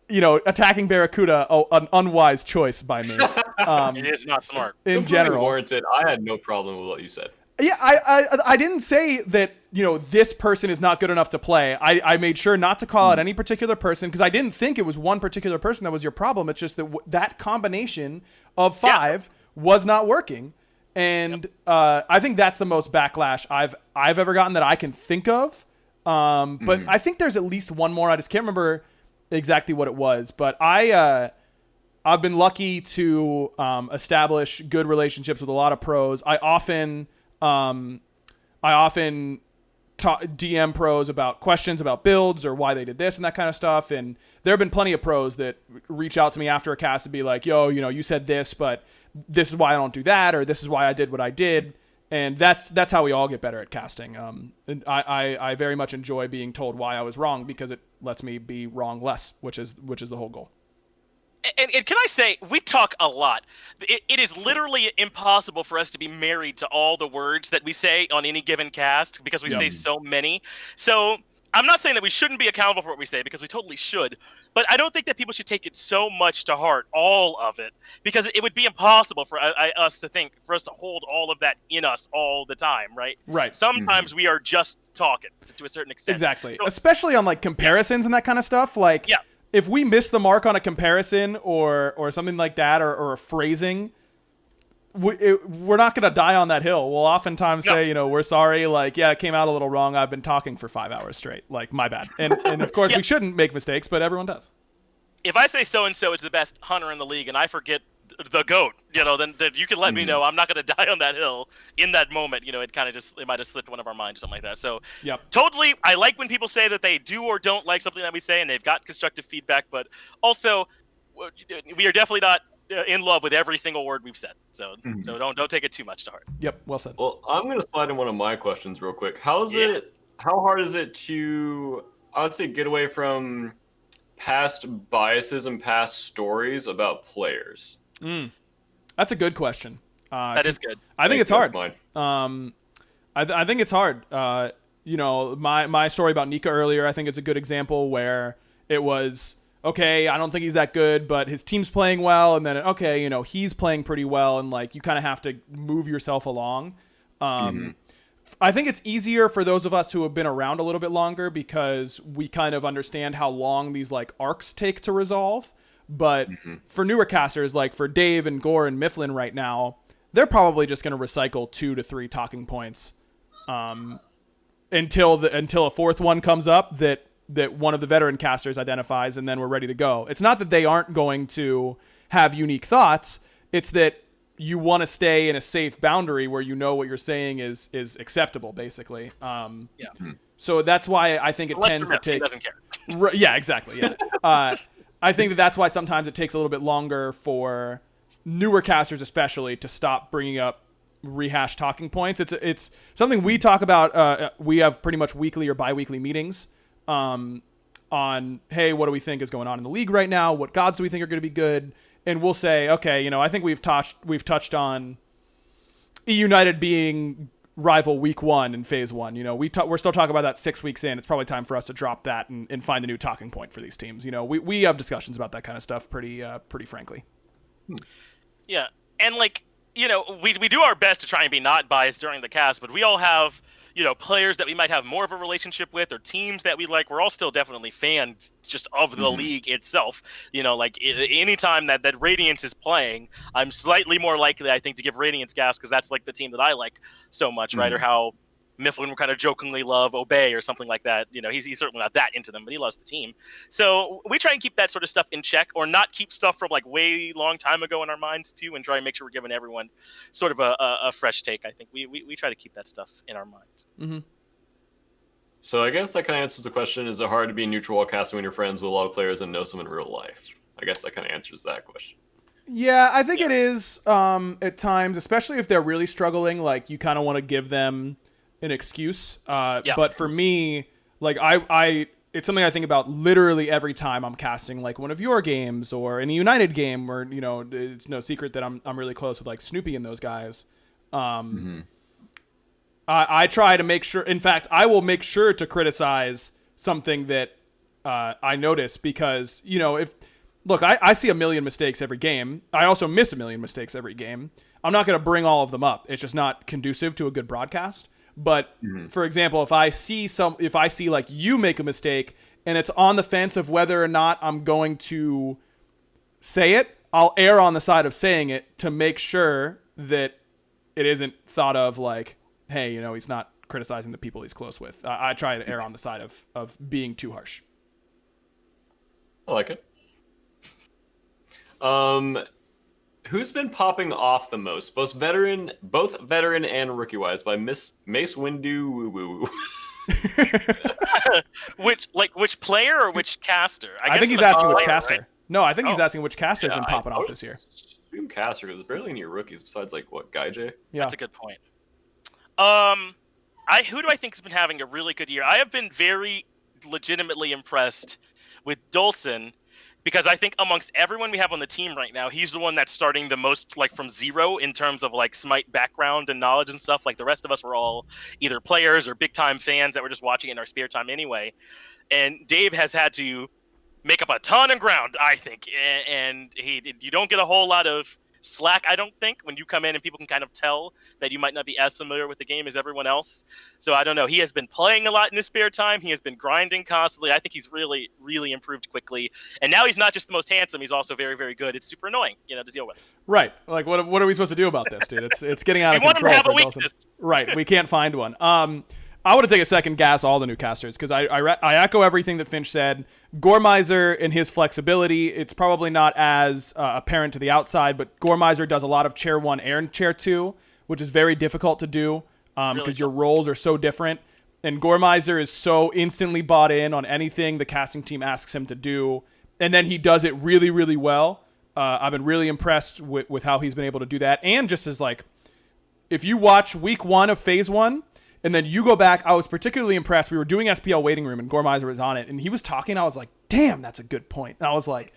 Attacking BaRRaCCuDDa, an unwise choice by me. It is not smart. In general. Warranted. I had no problem with what you said. Yeah, I didn't say that, this person is not good enough to play. I made sure not to call out any particular person because I didn't think it was one particular person that was your problem. It's just that that combination of five was not working. And I think that's the most backlash I've ever gotten that I can think of. But I think there's at least one more. I just can't remember exactly what it was. But I've been lucky to establish good relationships with a lot of pros. I often DM pros about questions about builds or why they did this and that kind of stuff. And there have been plenty of pros that reach out to me after a cast to be like, yo, you said this, but this is why I don't do that, or this is why I did what I did. And that's how we all get better at casting. And I very much enjoy being told why I was wrong because it lets me be wrong less, which is the whole goal. And can I say, we talk a lot. It is literally impossible for us to be married to all the words that we say on any given cast because we say so many. So I'm not saying that we shouldn't be accountable for what we say because we totally should. But I don't think that people should take it so much to heart, all of it, because it would be impossible for us to hold all of that in us all the time, right? Right. Sometimes we are just talking to a certain extent. Exactly. So, especially on comparisons and that kind of stuff. If we miss the mark on a comparison or something like that or a phrasing, we're not going to die on that hill. We'll oftentimes say, we're sorry. It came out a little wrong. I've been talking for 5 hours straight. My bad. And of course, we shouldn't make mistakes, but everyone does. If I say so-and-so is the best hunter in the league and I forget the GOAT, then you can let me know. I'm not going to die on that hill in that moment. It might have slipped one of our minds or something like that. So totally, I like when people say that they do or don't like something that we say and they've got constructive feedback, but also we are definitely not in love with every single word we've said. So don't take it too much to heart. Yep, well said. Well, I'm going to slide in one of my questions real quick. How hard is it to, I would say, get away from past biases and past stories about players? That's a good question. That is good. I think it's hard. Mine. I think it's hard. My story about Nika earlier, I think it's a good example where it was, okay, I don't think he's that good, but his team's playing well, and then, okay, he's playing pretty well, and like you kind of have to move yourself along. I think it's easier for those of us who have been around a little bit longer because we kind of understand how long these like arcs take to resolve. But for newer casters, like for Dave and Gore and Mifflin right now, they're probably just going to recycle 2 to 3 talking points until a fourth one comes up that one of the veteran casters identifies, and then we're ready to go. It's not that they aren't going to have unique thoughts. It's that you want to stay in a safe boundary where what you're saying is acceptable, basically. So that's why I think it tends to take. He doesn't care. Yeah, exactly. Yeah. I think that's why sometimes it takes a little bit longer for newer casters, especially, to stop bringing up rehashed talking points. It's something we talk about. We have pretty much weekly or bi-weekly meetings on, hey, what do we think is going on in the league right now? What gods do we think are going to be good? And we'll say, okay, I think we've touched on E United being rival week 1 in phase 1. We're still talking about that 6 weeks in. It's probably time for us to drop that and find a new talking point for these teams. We have discussions about that kind of stuff pretty frankly. Yeah, and we do our best to try and be not biased during the cast, but we all have players that we might have more of a relationship with, or teams that we like. We're all still definitely fans just of the league itself. Anytime that Radiance is playing, I'm slightly more likely, I think, to give Radiance gas because that's like the team that I like so much, right? Or how Mifflin would kind of jokingly love Obey or something like that. He's certainly not that into them, but he loves the team. So we try and keep that sort of stuff in check, or not keep stuff from like way long time ago in our minds too, and try and make sure we're giving everyone sort of a fresh take. I think we try to keep that stuff in our minds. Mm-hmm. So I guess that kind of answers the question: is it hard to be neutral while casting when you're friends with a lot of players and know some in real life? I guess that kind of answers that question. Yeah, I think it is at times, especially if they're really struggling. Like you kind of want to give them an excuse. But for me, like I it's something I think about literally every time I'm casting like one of your games or any United game where, it's no secret that I'm really close with like Snoopy and those guys. I try to make sure, in fact, I will make sure to criticize something that I notice because, I see a million mistakes every game. I also miss a million mistakes every game. I'm not going to bring all of them up. It's just not conducive to a good broadcast. But for example, if I see like you make a mistake and it's on the fence of whether or not I'm going to say it, I'll err on the side of saying it to make sure that it isn't thought of like, hey, he's not criticizing the people he's close with. I try to err on the side of being too harsh. I like it. Who's been popping off the most, both veteran and rookie-wise, by Mace Windu Woo Woo? Which player or which caster? I think he's asking which player, caster. Right? No, I think he's asking which caster's Yeah, been popping off this year. Assume caster, because there's barely any rookies besides Guy J. Yeah, that's a good point. Who do I think has been having a really good year? I have been very legitimately impressed with Dolson. Because I think amongst everyone we have on the team right now, he's the one that's starting the most from zero in terms of Smite background and knowledge and stuff. Like the rest of us were all either players or big time fans that were just watching it in our spare time anyway. And Dave has had to make up a ton of ground, I think. And you don't get a whole lot of slack, I don't think, when you come in and people can kind of tell that you might not be as familiar with the game as everyone else. So I don't know. He has been playing a lot in his spare time. He has been grinding constantly. I think he's really, really improved quickly. And now he's not just the most handsome. He's also very, very good. It's super annoying, to deal with. Right. Like, what are we supposed to do about this, dude? It's getting out of control. We want him to have a weakness. Right. We can't find one. I want to take a second gas all the new casters because I echo everything that Finch said. Gormizer and his flexibility, it's probably not as apparent to the outside, but Gormizer does a lot of chair 1 and chair 2, which is very difficult to do because your roles are so different. And Gormizer is so instantly bought in on anything the casting team asks him to do, and then he does it really, really well. I've been really impressed with how he's been able to do that. And just as if you watch week 1 of phase 1, and then you go back, I was particularly impressed. We were doing SPL waiting room and Gormizer was on it and he was talking. I was like, damn, that's a good point. And I was like,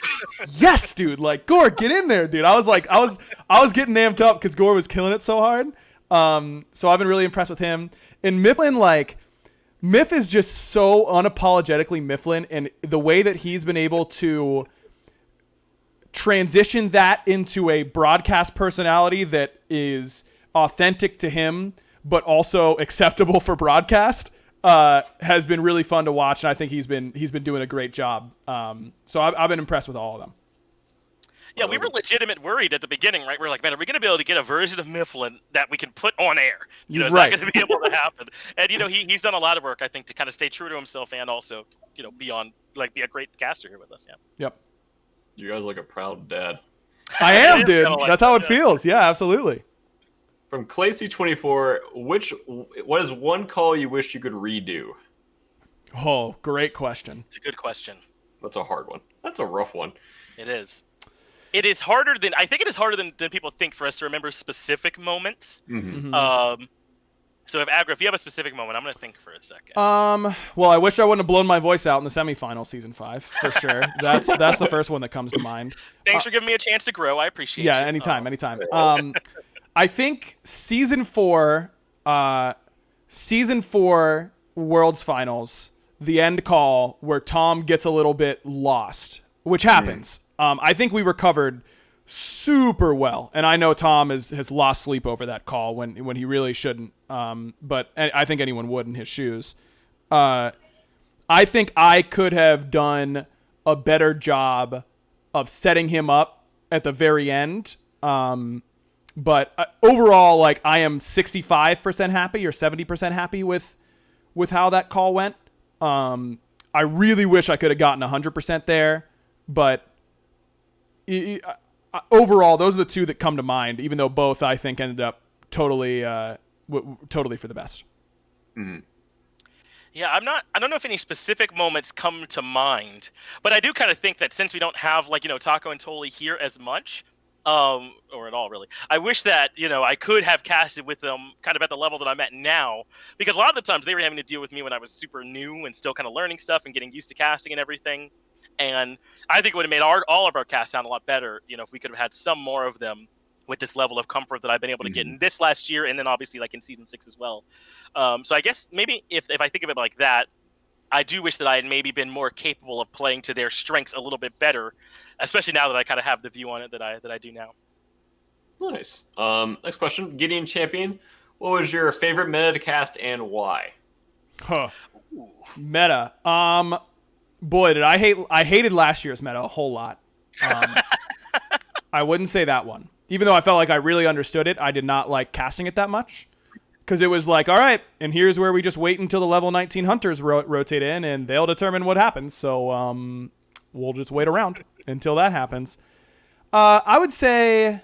yes, dude, like Gore, get in there, dude. I was getting amped up because Gore was killing it so hard. So I've been really impressed with him. And Mifflin, like, Miff is just so unapologetically Mifflin, and the way that he's been able to transition that into a broadcast personality that is authentic to him, but also acceptable for broadcast, has been really fun to watch, and I think he's been doing a great job. So I've been impressed with all of them. Yeah, we were legitimate worried at the beginning, right? We're like, man, are we going to be able to get a version of Mifflin that we can put on air? You know, is that going to be able to happen? And, you know, he's done a lot of work, I think, to kind of stay true to himself and also, you know, be a great caster here with us. Yeah. Yep. You guys are like a proud dad. I am, dude. Like that's how it feels. Yeah, absolutely. From Clacy24, what is one call you wish you could redo? Oh, great question. It's a good question. That's a hard one. That's a rough one. It is. It is harder than I think. It is harder than people think for us to remember specific moments. Mm-hmm. So if you have a specific moment, I'm going to think for a second. Well, I wish I wouldn't have blown my voice out in the semifinal season 5 for sure. That's the first one that comes to mind. Thanks for giving me a chance to grow. I appreciate it. Yeah, anytime. I think season 4 Worlds Finals, the end call where Tom gets a little bit lost, which happens. I think we recovered super well, and I know Tom has lost sleep over that call when he really shouldn't. But I think anyone would in his shoes. I think I could have done a better job of setting him up at the very end. But overall, like, I am 65% happy or 70% happy with how that call went. I really wish I could have gotten 100% there, but overall, those are the two that come to mind, even though both I think ended up totally for the best. Mm-hmm. Yeah, I don't know if any specific moments come to mind, but I do kind of think that since we don't have, like, you know, Taco and Toli here as much, or at all really, I wish that, you know, I could have casted with them kind of at the level that I'm at now, because a lot of the times they were having to deal with me when I was super new and still kind of learning stuff and getting used to casting and everything. And I think it would have made all of our casts sound a lot better, you know, if we could have had some more of them with this level of comfort that I've been able to get in this last year, and then obviously like in season 6 as well. So I guess maybe if I think of it like that, I do wish that I had maybe been more capable of playing to their strengths a little bit better, especially now that I kind of have the view on it that I do now. Nice. Next question, Gideon Champion. What was your favorite meta to cast and why? Meta. Boy, did I hated last year's meta a whole lot. I wouldn't say that one. Even though I felt like I really understood it, I did not like casting it that much. Because it was like, all right, and here's where we just wait until the level 19 hunters rotate in, and they'll determine what happens. So we'll just wait around until that happens. I would say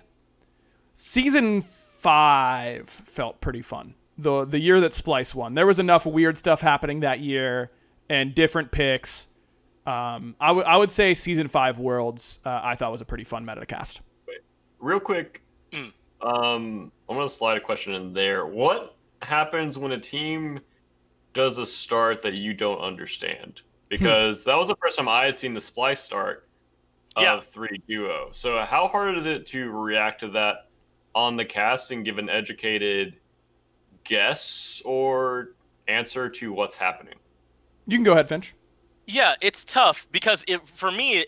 season 5 felt pretty fun. The year that Splice won. There was enough weird stuff happening that year and different picks. I would say season 5 Worlds I thought was a pretty fun meta to cast. Wait, real quick, I'm going to slide a question in there. What happens when a team does a start that you don't understand? Because that was the first time I had seen the Splice start of 3 Duo. So how hard is it to react to that on the cast and give an educated guess or answer to what's happening? You can go ahead, Finch. Yeah, it's tough because for me,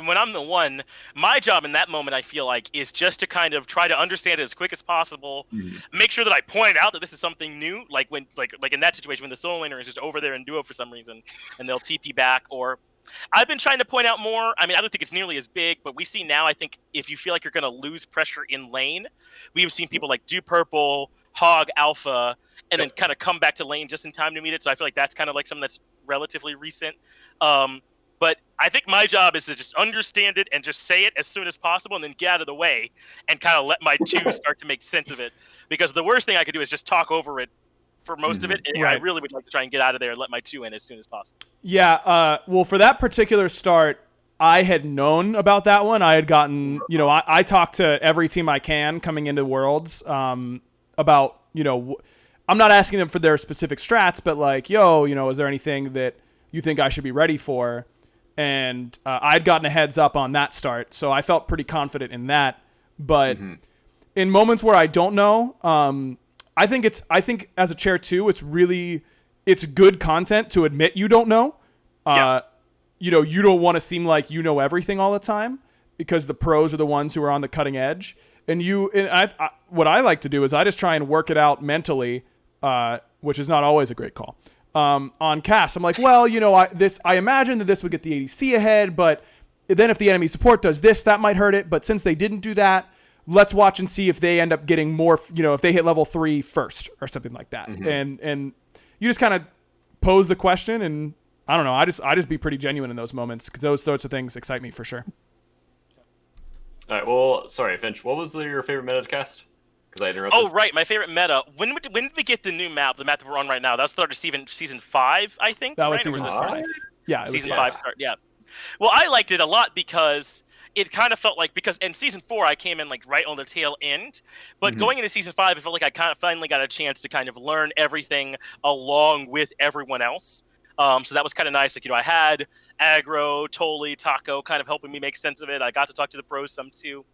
when I'm the one, my job in that moment, I feel like, is just to kind of try to understand it as quick as possible. Make sure that I point out that this is something new, like when, like in that situation when the solo laner is just over there in duo for some reason, and they'll TP back. Or I've been trying to point out more. I mean, I don't think it's nearly as big, but we see now. I think if you feel like you're going to lose pressure in lane, we've seen people like do purple, hog alpha, and then kind of come back to lane just in time to meet it. So I feel like that's kind of like something that's relatively recent. But I think my job is to just understand it and just say it as soon as possible and then get out of the way and kind of let my two start to make sense of it. Because the worst thing I could do is just talk over it for most of it. And I really would like to try and get out of there and let my two in as soon as possible. Yeah. Well, for that particular start, I had known about that one. I had gotten, I talked to every team I can coming into Worlds about, I'm not asking them for their specific strats, but like, is there anything that you think I should be ready for? and I'd gotten a heads up on that start, so I felt pretty confident in that. But in moments where I don't know, I think as a chair too, it's good content to admit you don't know. You know, you don't want to seem like you know everything all the time, because the pros are the ones who are on the cutting edge. And what I like to do is I just try and work it out mentally, which is not always a great call. On cast, I'm like, well, you know, I imagine that this would get the ADC ahead, but then if the enemy support does this, that might hurt it. But since they didn't do that, let's watch and see if they end up getting more, you know, if they hit level 3 first or something like that. And you just kind of pose the question, and I don't know, I just be pretty genuine in those moments, because those sorts of things excite me for sure. All right, well, sorry, Finch, what was your favorite meta to cast? Because I interrupted. Oh, right, my favorite meta. When did we get the new map, the map that we're on right now? That was started season 5, I think? That was right? season Or 5. Yeah, season 5 start, yeah. Well, I liked it a lot because it kind of felt like, because in season 4 I came in like right on the tail end, but going into season 5 it felt like I kind of finally got a chance to kind of learn everything along with everyone else. So that was kind of nice. Like, you know, I had Aggro, Toli, Taco kind of helping me make sense of it. I got to talk to the pros some too.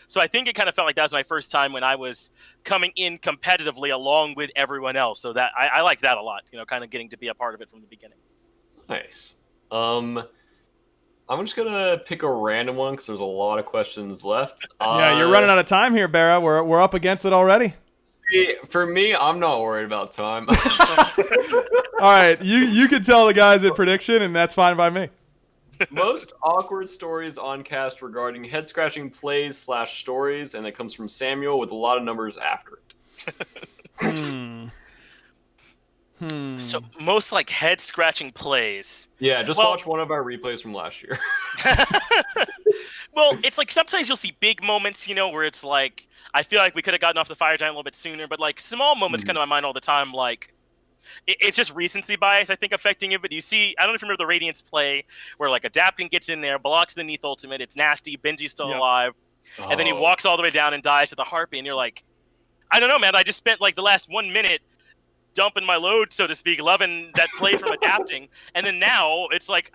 So I think it kind of felt like that was my first time when I was coming in competitively along with everyone else. So that I liked that a lot, you know, kind of getting to be a part of it from the beginning. Nice. I'm just gonna pick a random one because there's a lot of questions left. Yeah, you're running out of time here, BaRRa. We're up against it already. See, for me, I'm not worried about time. All right, you can tell the guys at prediction, and that's fine by me. Most awkward stories on cast regarding head-scratching plays/stories, and it comes from Samuel with a lot of numbers after it. So most like head-scratching plays. Yeah, just watch one of our replays from last year. Well, it's like sometimes you'll see big moments, you know, where it's like, I feel like we could have gotten off the fire giant a little bit sooner, but like small moments come to my mind all the time, like it's just recency bias, I think, affecting it. But you see, I don't know if you remember the Radiance play where like Adapting gets in there, blocks the Neath ultimate, it's nasty, Benji's still alive, and then he walks all the way down and dies to the Harpy, and you're like, I don't know, man, I just spent like the last 1 minute dumping my load, so to speak, loving that play from Adapting, and then now it's like,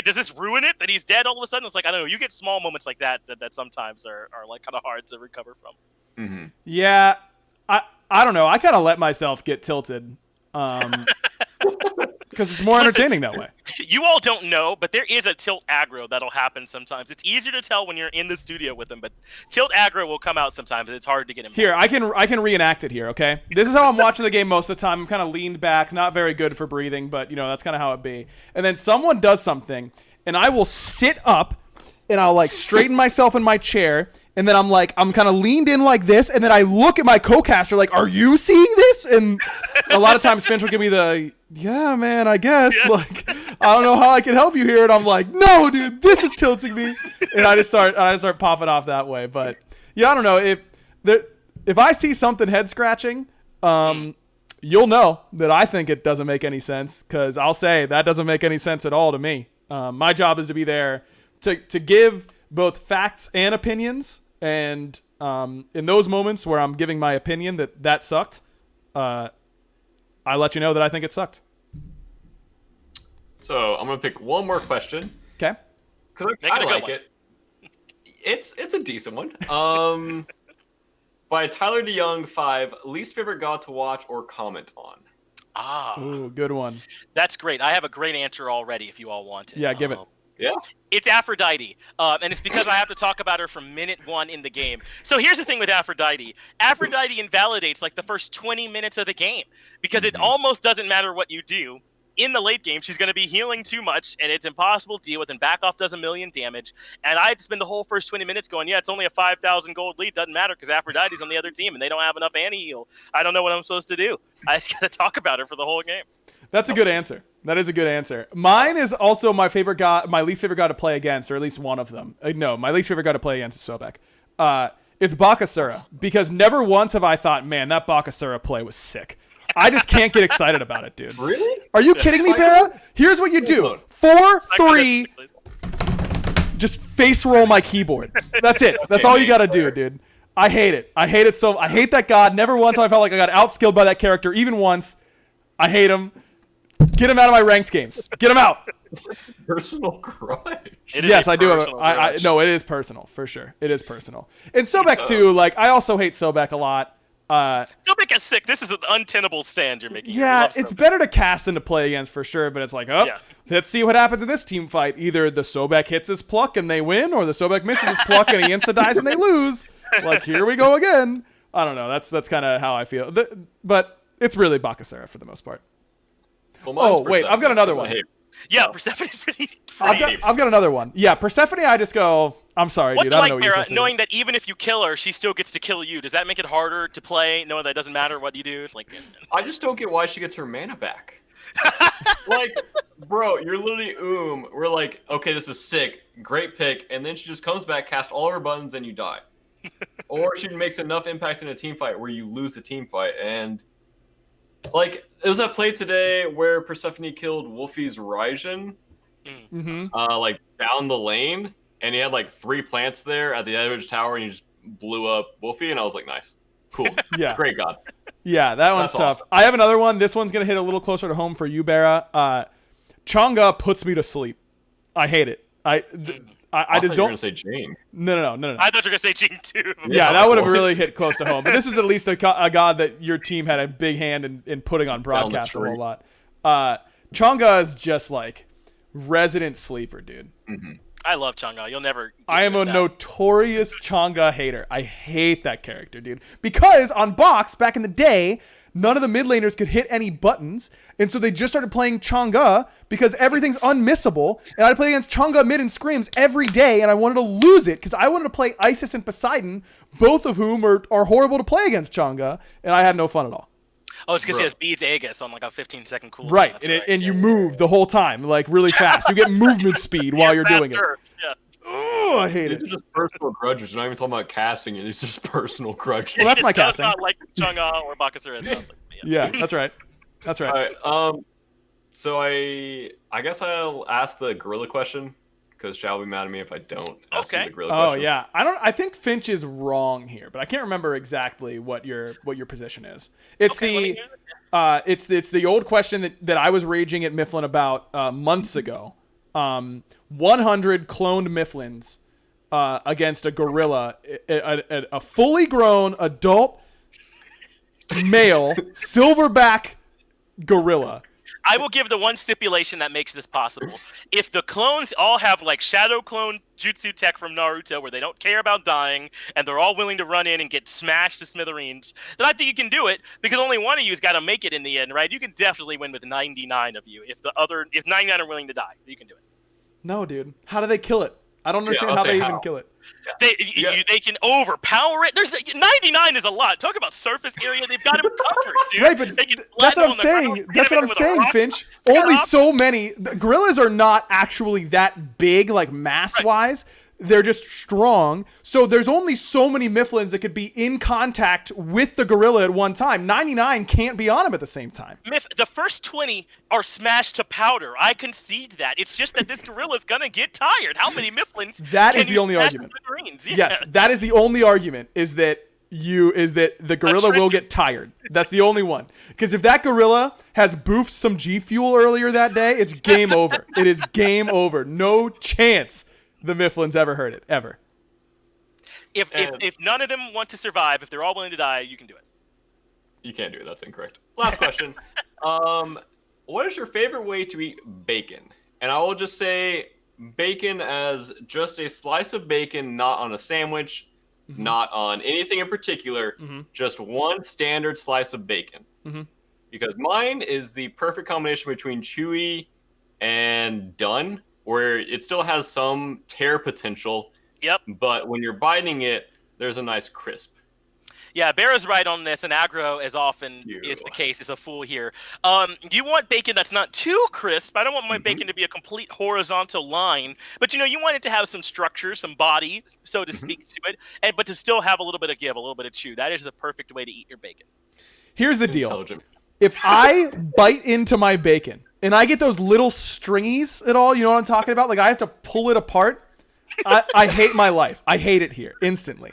does this ruin it that he's dead all of a sudden? It's like, I don't know, you get small moments like that sometimes are like kind of hard to recover from. Yeah, I don't know, I kind of let myself get tilted, because it's more entertaining that way. You all don't know, but there is a tilt aggro that'll happen sometimes. It's easier to tell when you're in the studio with them, but tilt aggro will come out sometimes, and it's hard to get him. Here, I can reenact it here, okay? This is how I'm watching the game most of the time. I'm kind of leaned back, not very good for breathing, but, you know, that's kind of how it be. And then someone does something, and I will sit up, and I'll, like, straighten myself in my chair, and then I'm kind of leaned in like this, and then I look at my co-caster like, are you seeing this? And a lot of times Finch will give me the, yeah, man, I guess. Yeah. Like, I don't know how I can help you here. And I'm like, no, dude, this is tilting me. And I just start popping off that way. But yeah, I don't know. If I see something head scratching, you'll know that I think it doesn't make any sense, because I'll say that doesn't make any sense at all to me. My job is to be there to give both facts and opinions. And in those moments where I'm giving my opinion that sucked, I let you know that I think it sucked. So I'm gonna pick one more question. Okay. Because I like it. It's a decent one. By Tyler DeYoung 5, least favorite god to watch or comment on. Ooh, good one. That's great. I have a great answer already if you all want it. Yeah, give it. Yeah. It's Aphrodite, and it's because I have to talk about her from minute 1 in the game. So here's the thing with Aphrodite. Aphrodite invalidates like the first 20 minutes of the game, because it almost doesn't matter what you do. In the late game, she's going to be healing too much, and it's impossible to deal with, and back off does 1 million damage. And I had to spend the whole first 20 minutes going, yeah, it's only a 5,000 gold lead. Doesn't matter, because Aphrodite's on the other team, and they don't have enough anti-heal. I don't know what I'm supposed to do. I just got to talk about her for the whole game. That's a good answer. That is a good answer. Mine is also my favorite god, my least favorite god to play against, or at least one of them. No, my least favorite god to play against is Sobek. It's BaRRaCCuDDa, because never once have I thought, man, that BaRRaCCuDDa play was sick. I just can't get excited about it, dude. Really? Are you kidding me, BaRRa? Here's what you do. 4-3, just face roll my keyboard. That's it. That's all you gotta do, dude. I hate it. I hate it so. I hate that god. Never once have I felt like I got outskilled by that character, even once. I hate him. Get him out of my ranked games. Get him out. Personal grudge. Yes, I do. No, it is personal for sure. It is personal. And Sobek too. Like I also hate Sobek a lot. Sobek is sick. This is an untenable stand you're making. Yeah, it's better to cast than to play against for sure. But it's like, let's see what happens in this team fight. Either the Sobek hits his pluck and they win, or the Sobek misses his pluck and he insta dies and they lose. Like here we go again. I don't know. That's kind of how I feel. But it's really BaRRaCCuDDa for the most part. Well, wait, I've got another one. Yeah, Persephone's pretty I've got another one. Yeah, Persephone, I just go, I'm sorry, What's dude. it I like, don't know what you're Barra, knowing that even if you kill her, she still gets to kill you? Does that make it harder to play, knowing that it doesn't matter what you do? Like, I just don't get why she gets her mana back. Like, bro, you're literally We're like, okay, this is sick. Great pick. And then she just comes back, casts all of her buttons, and you die. Or she makes enough impact in a team fight where you lose the team fight. And like, it was that play today where Persephone killed Wolfie's Raijin, like down the lane, and he had like 3 plants there at the edge tower, and he just blew up Wolfie, and I was like, nice, cool, yeah, great god. Yeah, that one's tough. Awesome. I have another one. This one's gonna hit a little closer to home for you, Barra. Chang'e puts me to sleep. I hate it. I just don't. You were gonna say Jane. No. I thought you were gonna say Jing too. Yeah, that would have really hit close to home. But this is at least a god that your team had a big hand in putting on broadcast a whole lot. Chang'e is just like resident sleeper, dude. Mm-hmm. I love Chang'e. You'll never. I am a notorious Chang'e hater. I hate that character, dude. Because on Box back in the day, none of the mid laners could hit any buttons, and so they just started playing Chang'e because everything's unmissable. And I'd play against Chang'e mid and scrims every day, and I wanted to lose it because I wanted to play Isis and Poseidon, both of whom are horrible to play against Chang'e, and I had no fun at all. Oh, it's because he has beads Aegis on like a 15-second cooldown. Right, and you move the whole time, like really fast. You get movement speed while you're doing it. Yeah. Oh, I hate These it. are just personal grudges. You're not even talking about casting it. These are just personal grudges. Well, that's It my does casting. not like Chang'e or BaRRaCCuDDa. It sounds like. Yeah, that's right. That's right. All right. So I guess I'll ask the gorilla question because Shao will be mad at me if I don't ask you the gorilla question. Oh yeah, I think Finch is wrong here, but I can't remember exactly what your position is. It's it's the old question that I was raging at Mifflin about months ago. 100 cloned Mifflins against a gorilla, a fully grown adult male silverback gorilla. I will give the one stipulation that makes this possible. If the clones all have like shadow clone jutsu tech from Naruto where they don't care about dying and they're all willing to run in and get smashed to smithereens, then I think you can do it because only one of you's got to make it in the end, right? You can definitely win with 99 of you. If 99 are willing to die, you can do it. No, dude. How do they kill it? I don't understand how they even kill it. They can overpower it. There's 99 is a lot. Talk about surface area. They've got him covered, dude. Right, but that's what I'm saying. That's what I'm saying, Finch. Only so many. The gorillas are not actually that big, like mass-wise. Right. They're just strong. So there's only so many Mifflins that could be in contact with the gorilla at one time. 99 can't be on him at the same time. The first 20 are smashed to powder. I concede that. It's just that this gorilla's gonna get tired. How many Mifflins? That is the only argument. Yeah. Yes, that is the only argument. Is that the gorilla will get tired. That's the only one. Because if that gorilla has boofed some G Fuel earlier that day, it's game over. It is game over. No chance the Mifflins ever heard it, ever. If none of them want to survive, if they're all willing to die, you can do it. You can't do it. That's incorrect. Last question. What is your favorite way to eat bacon? And I will just say bacon as just a slice of bacon, not on a sandwich, not on anything in particular, just one standard slice of bacon. Because mine is the perfect combination between chewy and done, where it still has some tear potential. Yep. But when you're biting it, there's a nice crisp. Yeah, Bear's right on this, and Aggro, as often is the case, is a fool here. You want bacon that's not too crisp. I don't want my bacon to be a complete horizontal line, but you want it to have some structure, some body, so to speak, to it, but to still have a little bit of give, a little bit of chew. That is the perfect way to eat your bacon. Here's the deal. If I bite into my bacon and I get those little stringies at all, you know what I'm talking about? Like I have to pull it apart. I hate my life. I hate it here instantly.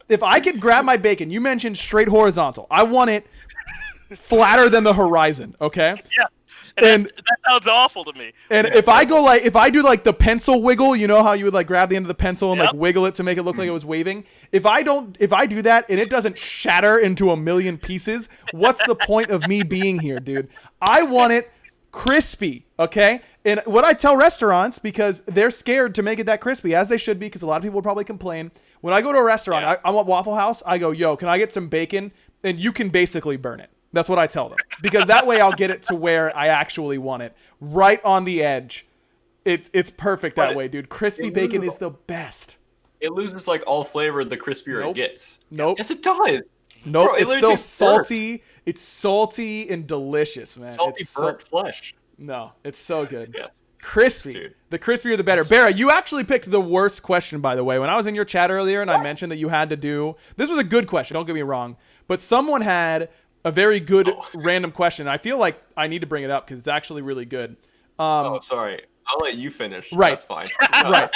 If I could grab my bacon, you mentioned straight horizontal. I want it flatter than the horizon, okay? Yeah. And that sounds awful to me. And if I do like the pencil wiggle, you know how you would like grab the end of the pencil and like wiggle it to make it look like it was waving. If I do that and it doesn't shatter into a million pieces, what's the point of me being here, dude? I want it crispy, okay? And what I tell restaurants, because they're scared to make it that crispy, as they should be, because a lot of people will probably complain. When I go to a restaurant, I'm at Waffle House, I go, yo, can I get some bacon? And you can basically burn it. That's what I tell them. Because that way I'll get it to where I actually want it. Right on the edge. It's perfect that way, dude. Crispy bacon is the best. It loses like all flavor the crispier it gets. Nope. Yes, it does. Nope. Bro, it's so salty. Burnt. It's salty and delicious, man. Salty burnt flesh. No, it's so good. Yes. Crispy. Dude. The crispier, the better. BaRRa, you actually picked the worst question, by the way. When I was in your chat earlier and I mentioned that you had to do... This was a good question, don't get me wrong. But someone had a very good random question. I feel like I need to bring it up because it's actually really good. Sorry. I'll let you finish. Right. That's fine. Right.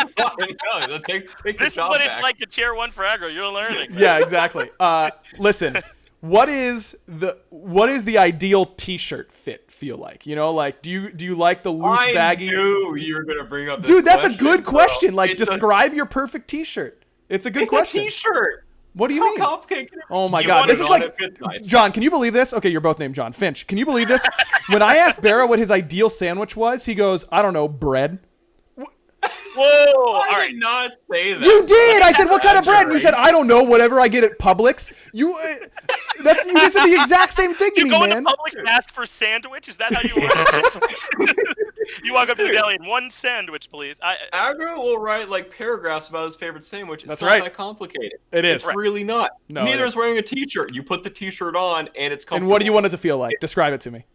No, take this is what it's like to chair one for Aggro. You're learning. Yeah, exactly. Listen, what is the ideal T-shirt fit feel like? You know, like do you like the loose baggy? I knew you were gonna bring up this Dude, that's question, a good question. Bro. Like, describe your perfect T-shirt. It's a good question. A T-shirt. What do you mean? Complicated? Oh my God, this is like John. Can you believe this? Okay, you're both named John. Finch, can you believe this? When I asked BaRRa what his ideal sandwich was, he goes, "I don't know, bread." Whoa! I did not say that. You did. I said, "What kind of bread?" And you said, "I don't know, whatever I get at Publix." You just said the exact same thing to me, man. You go into Publix and ask for sandwich? Is that how you work? You walk up to the deli and one sandwich, please. Aggro will write like paragraphs about his favorite sandwich. It's That's not right. that complicated. It is. It's really not. No, Neither is wearing a T-shirt. You put the T-shirt on and it's comfortable. And what do you want it to feel like? Describe it to me.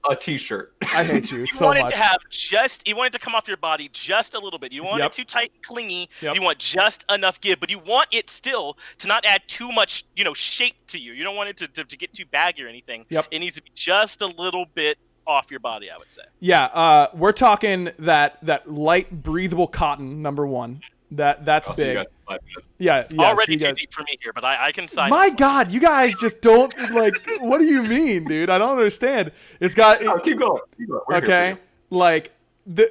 A T-shirt. I hate you so want much. To have you want it to come off your body just a little bit. You want it too tight and clingy. Yep. You want just enough give, but you want it still to not add too much, shape to you. You don't want it to get too baggy or anything. Yep. It needs to be just a little bit off your body, I would say. Yeah, we're talking that light breathable cotton, number one. That's big. So you got 5 minutes. Yeah. Already too deep for me here, but I can sign. My God, you guys just don't like. What do you mean, dude? I don't understand. It's got. Keep going. We're okay, like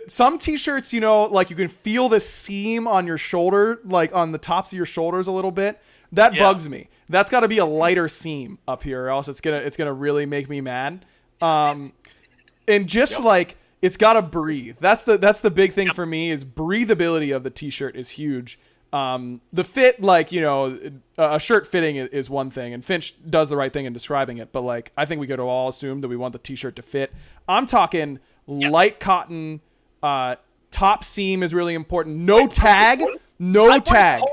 some T-shirts, like you can feel the seam on your shoulder, like on the tops of your shoulders a little bit. That bugs me. That's got to be a lighter seam up here, or else it's gonna really make me mad. And just like. It's got to breathe. That's the big thing for me is breathability of the T-shirt is huge. The fit, like, a shirt fitting is one thing, and Finch does the right thing in describing it, but like I think we could all assume that we want the T-shirt to fit. I'm talking light cotton, top seam is really important. No tag. Hold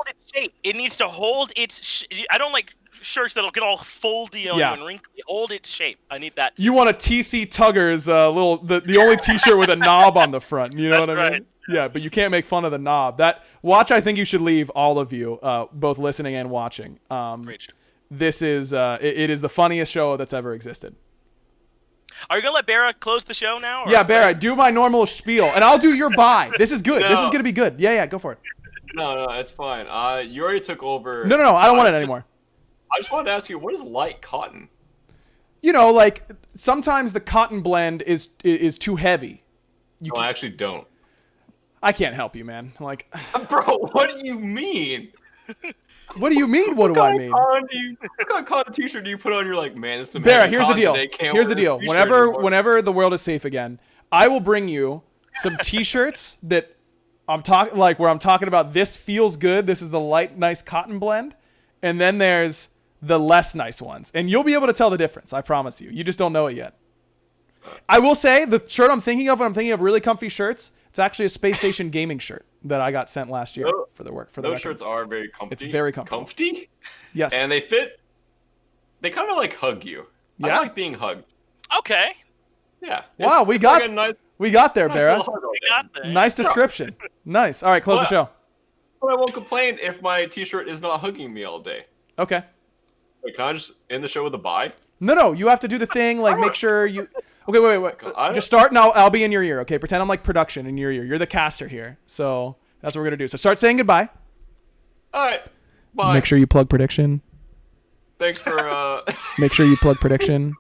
its shape. It needs to hold its I don't like shirts that'll get all foldy on you and wrinkly. Hold its shape. I need that too. You want a TC Tuggers the only T-shirt with a knob on the front. You know what I mean? Yeah, but you can't make fun of the knob. I think you should leave, all of you, both listening and watching. Great show. This is it is the funniest show that's ever existed. Are you gonna let BaRRa close the show now? Yeah, BaRRa, do my normal spiel, and I'll do your bye. This is good. No. This is gonna be good. Yeah, go for it. No, it's fine. You already took over. No, I don't want it anymore. I just wanted to ask you, what is light cotton? Like sometimes the cotton blend is too heavy. I actually don't. I can't help you, man. Like, bro, what do you mean? What do you mean? What do I mean? What kind of cotton T-shirt do you put on? You're like, man, this is some BaRRa, heavy here's the deal. Today. Here's the deal. Whenever the world is safe again, I will bring you some T-shirts that I'm talking where I'm talking about. This feels good. This is the light, nice cotton blend, and then there's the less nice ones, and you'll be able to tell the difference. I promise you. You just don't know it yet. I will say the shirt I'm thinking of when I'm thinking of really comfy shirts, it's actually a Space Station gaming shirt that I got sent last year for the work. Those shirts are very comfy. It's very comfortable. Comfy? Yes. And they fit. They kind of like hug you. Yeah? I like being hugged. Okay. Yeah. Wow, we got there, BaRRa. We got there. Nice description. Nice. All right, close the show. Well, I won't complain if my T-shirt is not hugging me all day. Okay. Wait, can I just end the show with a bye? No. You have to do the thing. Like, make sure you. Okay, wait. Just start, and I'll be in your ear. Okay, pretend I'm like production in your ear. You're the caster here, so that's what we're gonna do. So start saying goodbye. All right. Bye. Make sure you plug prediction. Thanks for. Make sure you plug prediction.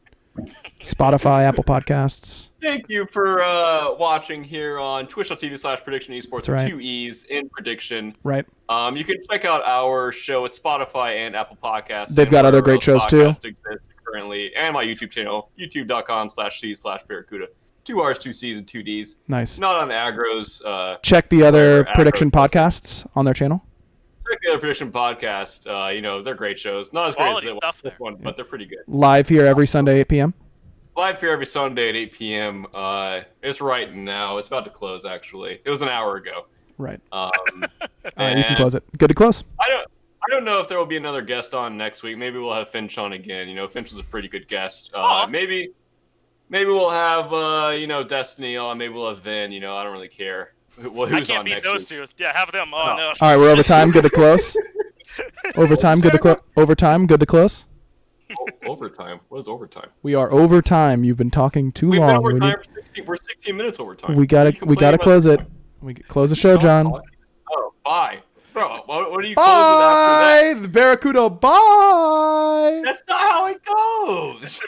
Spotify, Apple Podcasts. Thank you for watching here on twitch.tv/prediction esports right. 2 E's in prediction. Right. You can check out our show at Spotify and Apple Podcasts. They've got other great shows too. Exists currently, and my YouTube channel, youtube.com/c/BaRRaCCuDDa. 2 R's, 2 C's, and 2 D's. Nice. Not on Aggro's. Check the other prediction podcasts on their channel. Check the other prediction podcast. They're great shows. Not as great Quality as stuff this one, but they're pretty good. Live here every Sunday, 8 p.m. Live here every Sunday at 8 p.m. It's right now. It's about to close, actually. It was an hour ago. Right. All right, you can close it. Good to close. I don't know if there will be another guest on next week. Maybe we'll have Finch on again. Finch was a pretty good guest. Maybe we'll have Destiny on. Maybe we'll have Vin. I don't really care. Who's I can't on beat next those week. two. Yeah, have them. Oh, no. All right, we're over time. Good to close. Overtime. Good to close. Overtime. Good to close. Overtime. What is overtime? We are over time. You've been talking too We've been long. over time for 16. We're 16 minutes over time. We gotta close it. We close the show, John. Oh, bye, bro. What do you close with after that? Bye, the BaRRaCCuDDa. Bye. That's not how it goes.